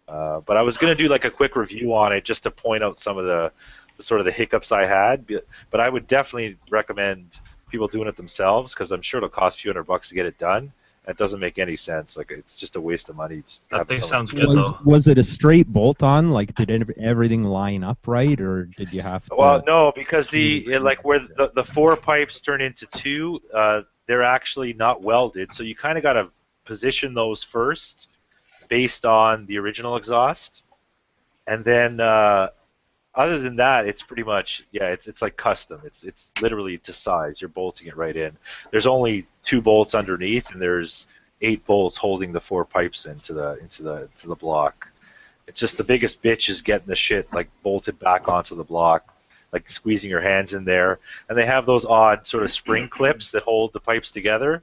But I was going to do like a quick review on it just to point out some of the sort of the hiccups I had, but I would definitely recommend people doing it themselves because I'm sure it'll cost a few $100 to get it done. It doesn't make any sense. Like, it's just a waste of money. That thing sounds good, though. Was it a straight bolt-on? Like, did everything line up right, or did you have to... Well, no, because where the 4 pipes turn into 2, they're actually not welded. So you kind of got to position those first based on the original exhaust. And then other than that, it's pretty much, it's like custom. It's literally to size. You're bolting it right in. There's only 2 bolts underneath, and there's 8 bolts holding the 4 pipes into the block. It's just the biggest bitch is getting the shit like bolted back onto the block, like squeezing your hands in there. And they have those odd sort of spring clips that hold the pipes together.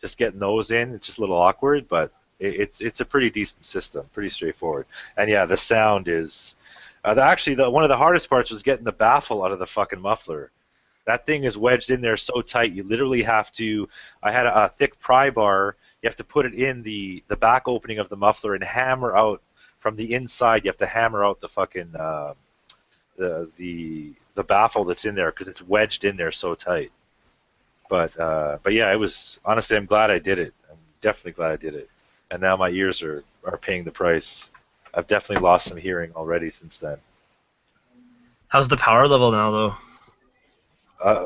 Just getting those in, it's just a little awkward, but it's a pretty decent system, pretty straightforward. And yeah, the sound is. Actually, one of the hardest parts was getting the baffle out of the fucking muffler. That thing is wedged in there so tight, you literally have to... I had a thick pry bar. You have to put it in the back opening of the muffler and hammer out from the inside. You have to hammer out the fucking... the baffle that's in there because it's wedged in there so tight. But yeah, it was... Honestly, I'm glad I did it. I'm definitely glad I did it. And now my ears are paying the price. I've definitely lost some hearing already since then. How's the power level now, though?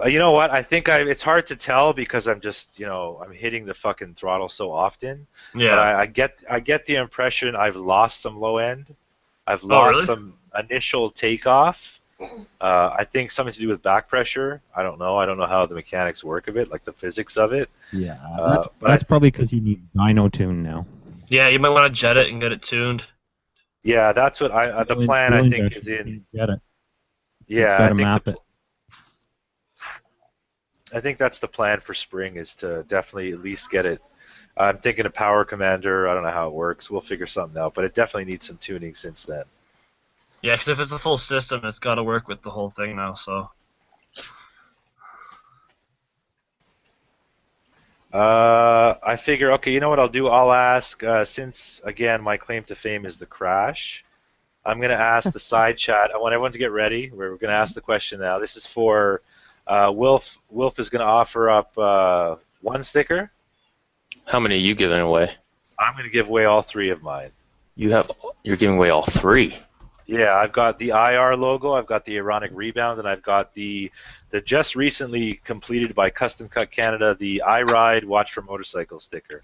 You know what? I think it's hard to tell because I'm just, I'm hitting the fucking throttle so often. Yeah. But I get the impression I've lost some low end. I've Oh, lost really? some initial takeoff. I think something to do with back pressure. I don't know. I don't know how the mechanics work of it, like the physics of it. Yeah, that's probably because you need dyno tune now. Yeah, you might want to jet it and get it tuned. Yeah, that's what the plan I think is in. Get it. Yeah, got to map it. I think that's the plan for spring, is to definitely at least get it. I'm thinking of Power Commander. I don't know how it works. We'll figure something out, but it definitely needs some tuning since then. Yeah, because if it's a full system, it's got to work with the whole thing now. So. I figure, okay, you know what I'll do? I'll ask, since, again, my claim to fame is the crash, I'm going to ask the side chat. I want everyone to get ready. We're going to ask the question now. This is for Wilf. Wilf is going to offer up one sticker. How many are you giving away? I'm going to give away all three of mine. You're giving away all three. Yeah, I've got the IR logo, I've got the IronicRebound, and I've got the just recently completed by Custom Cut Canada, the I Ride Watch for Motorcycle sticker,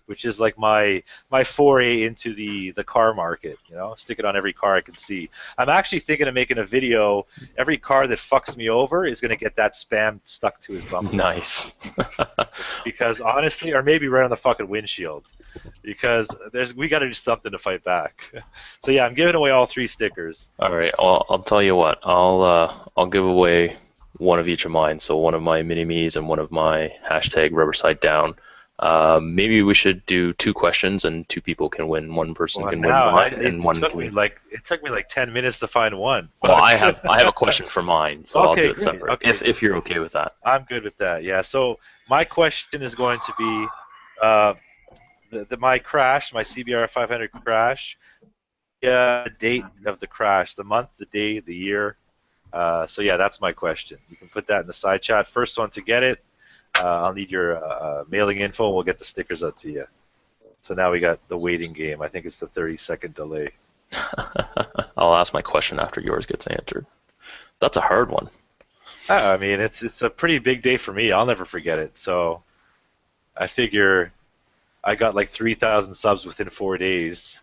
which is like my foray into the car market. Stick it on every car I can see. I'm actually thinking of making a video. Every car that fucks me over is going to get that spam stuck to his bumper. Nice. Because honestly, or maybe right on the fucking windshield. Because we got to do something to fight back. So yeah, I'm giving away all three stickers. All right, I'll tell you what. I'll give away one of each of mine. So one of my mini-me's and one of my #RubberSideDown. Maybe we should do 2 questions and 2 people can win. One person can win one, and one can win. It took me like 10 minutes to find one. Well, I have a question for mine, so I'll do it great. separate. Okay. If you're okay with that. I'm good with that. Yeah. So my question is going to be, my crash, my CBR 500 crash. The date of the crash, the month, the day, the year. So yeah, that's my question. You can put that in the side chat. First one to get it. I'll need your mailing info, and we'll get the stickers out to you. So now we got the waiting game. I think it's the 30-second delay. I'll ask my question after yours gets answered. That's a hard one. I mean, it's a pretty big day for me. I'll never forget it. So I figure I got like 3,000 subs within 4 days.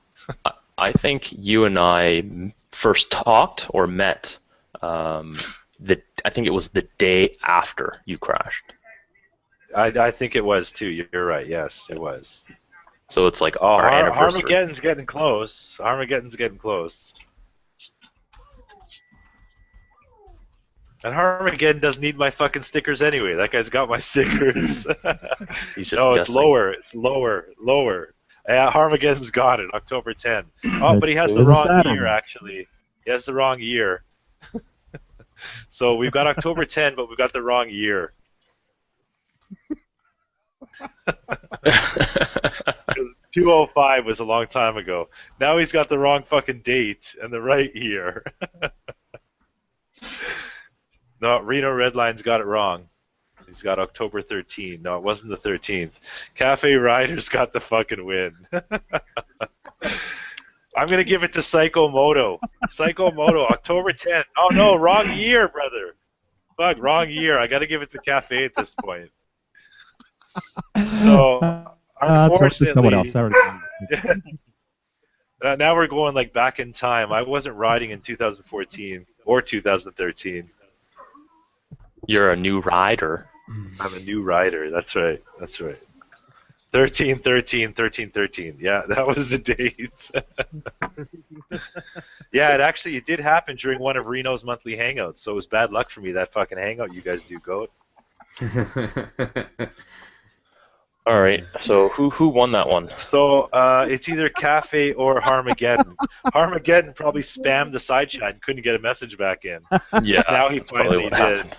I think you and I first talked or met. I think it was the day after you crashed. I think it was too. You're right. Yes, it was. So it's like our anniversary. Armageddon's getting close. Armageddon's getting close. And Armageddon doesn't need my fucking stickers anyway. That guy's got my stickers. He's just no, it's guessing. lower. It's lower. Yeah, Armageddon's got it. October 10. Oh, but he has the wrong year, actually. He has the wrong year. So we've got October 10, but we've got the wrong year. Because 205 was a long time ago. Now he's got the wrong fucking date and the right year. No, Reno Redline's got it wrong. He's got October 13. No, it wasn't the 13th. Cafe Riders got the fucking win. I'm going to give it to Psycho Moto. Psycho Moto, October 10th. Oh, no, wrong year, brother. Fuck, wrong year. I got to give it to Cafe at this point. So, unfortunately, someone else. Now we're going like back in time. I wasn't riding in 2014 or 2013. You're a new rider. I'm a new rider. That's right. That's right. 13, 13, 13, 13. Yeah, that was the date. Yeah, it did happen during one of Reno's monthly hangouts, so it was bad luck for me, that fucking hangout you guys do, Goat. All right, so who won that one? So it's either Cafe or Harmageddon. Harmageddon probably spammed the side chat and couldn't get a message back in. Yeah, now he finally did.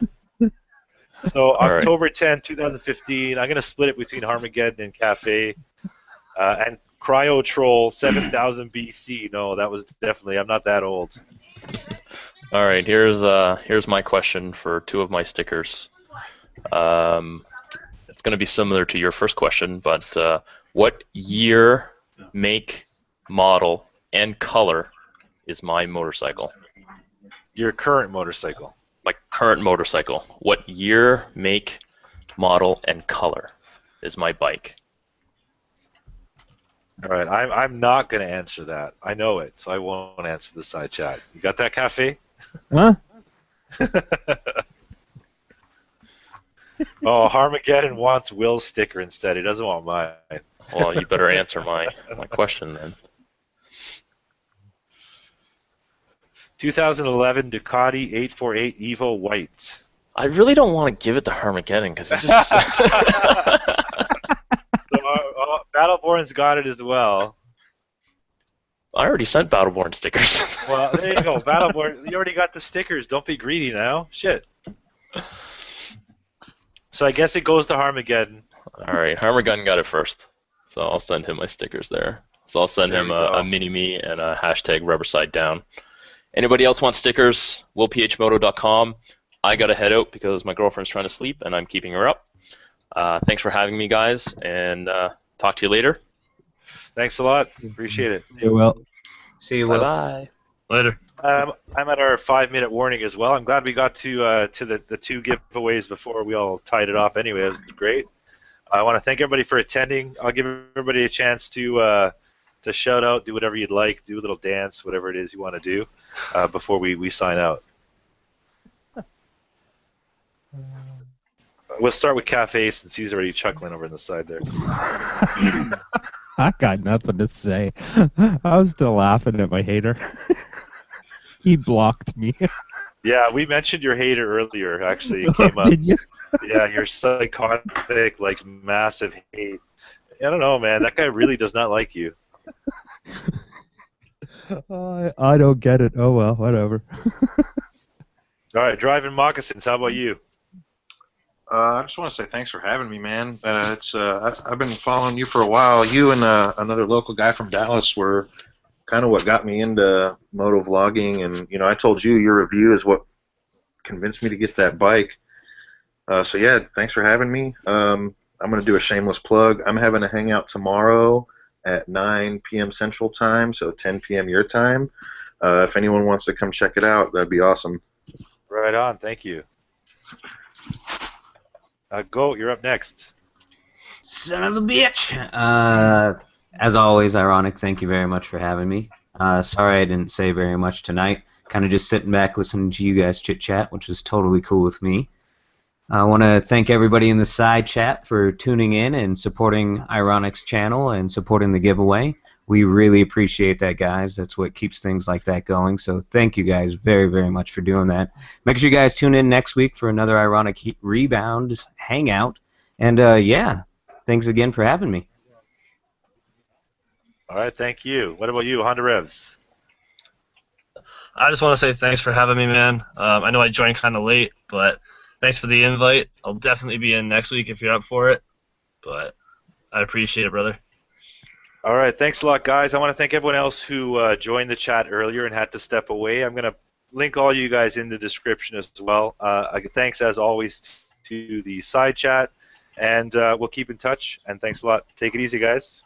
So October 10, 2015, I'm going to split it between Harmageddon and Cafe. And Cryo Troll 7000 BC. No, that was definitely, I'm not that old. All right, here's my question for 2 of my stickers. It's going to be similar to your first question, but what year, make, model, and color is my motorcycle? Your current motorcycle? My current motorcycle. What year, make, model, and color is my bike? All right, I'm not going to answer that. I know it, so I won't answer the side chat. You got that, Cafe? Huh? Oh, Harmageddon wants Will's sticker instead. He doesn't want mine. Well, you better answer my question then. 2011 Ducati 848 Evo White. I really don't want to give it to Harmageddon because it's just. Battleborn's got it as well. I already sent Battleborn stickers. Well, there you go. Battleborn, you already got the stickers. Don't be greedy now. Shit. So I guess it goes to Harmageddon. All right, Harmageddon got it first. So I'll send him my stickers there. So I'll send him a mini-me and a hashtag rubberside down. Anybody else want stickers? willphmoto.com. I got to head out because my girlfriend's trying to sleep and I'm keeping her up. Thanks for having me, guys, and talk to you later. Thanks a lot. Appreciate it. See you, Will. See you, Will. Bye-bye. Later. I'm at our 5-minute warning as well. I'm glad we got to the 2 giveaways before we all tied it off anyway. It was great. I want to thank everybody for attending. I'll give everybody a chance to shout out, do whatever you'd like, do a little dance, whatever it is you want to do before we sign out. We'll start with Cafe since he's already chuckling over on the side there. I got nothing to say. I was still laughing at my hater. He blocked me. Yeah, we mentioned your hater earlier, actually. It came up. Did you? Yeah, your psychotic, like, massive hate. I don't know, man. That guy really does not like you. I don't get it. Oh, well, whatever. All right, driving moccasins. How about you? I just want to say thanks for having me, man. I've been following you for a while. You and another local guy from Dallas were kind of what got me into motovlogging, and I told you your review is what convinced me to get that bike. So yeah, thanks for having me. I'm gonna do a shameless plug. I'm having a hangout tomorrow at 9 p.m. Central Time, so 10 p.m. your time. If anyone wants to come check it out, that'd be awesome. Right on. Thank you. Go. You're up next. Son of a bitch. As always, Ironic, thank you very much for having me. Sorry I didn't say very much tonight. Kind of just sitting back listening to you guys chit-chat, which was totally cool with me. I want to thank everybody in the side chat for tuning in and supporting Ironic's channel and supporting the giveaway. We really appreciate that, guys. That's what keeps things like that going. So thank you guys very, very much for doing that. Make sure you guys tune in next week for another IronicRebound hangout. And, yeah, thanks again for having me. All right, thank you. What about you, Honda Revs? I just want to say thanks for having me, man. I know I joined kind of late, but thanks for the invite. I'll definitely be in next week if you're up for it. But I appreciate it, brother. All right, thanks a lot, guys. I want to thank everyone else who joined the chat earlier and had to step away. I'm going to link all you guys in the description as well. Thanks, as always, to the side chat, and we'll keep in touch. And thanks a lot. Take it easy, guys.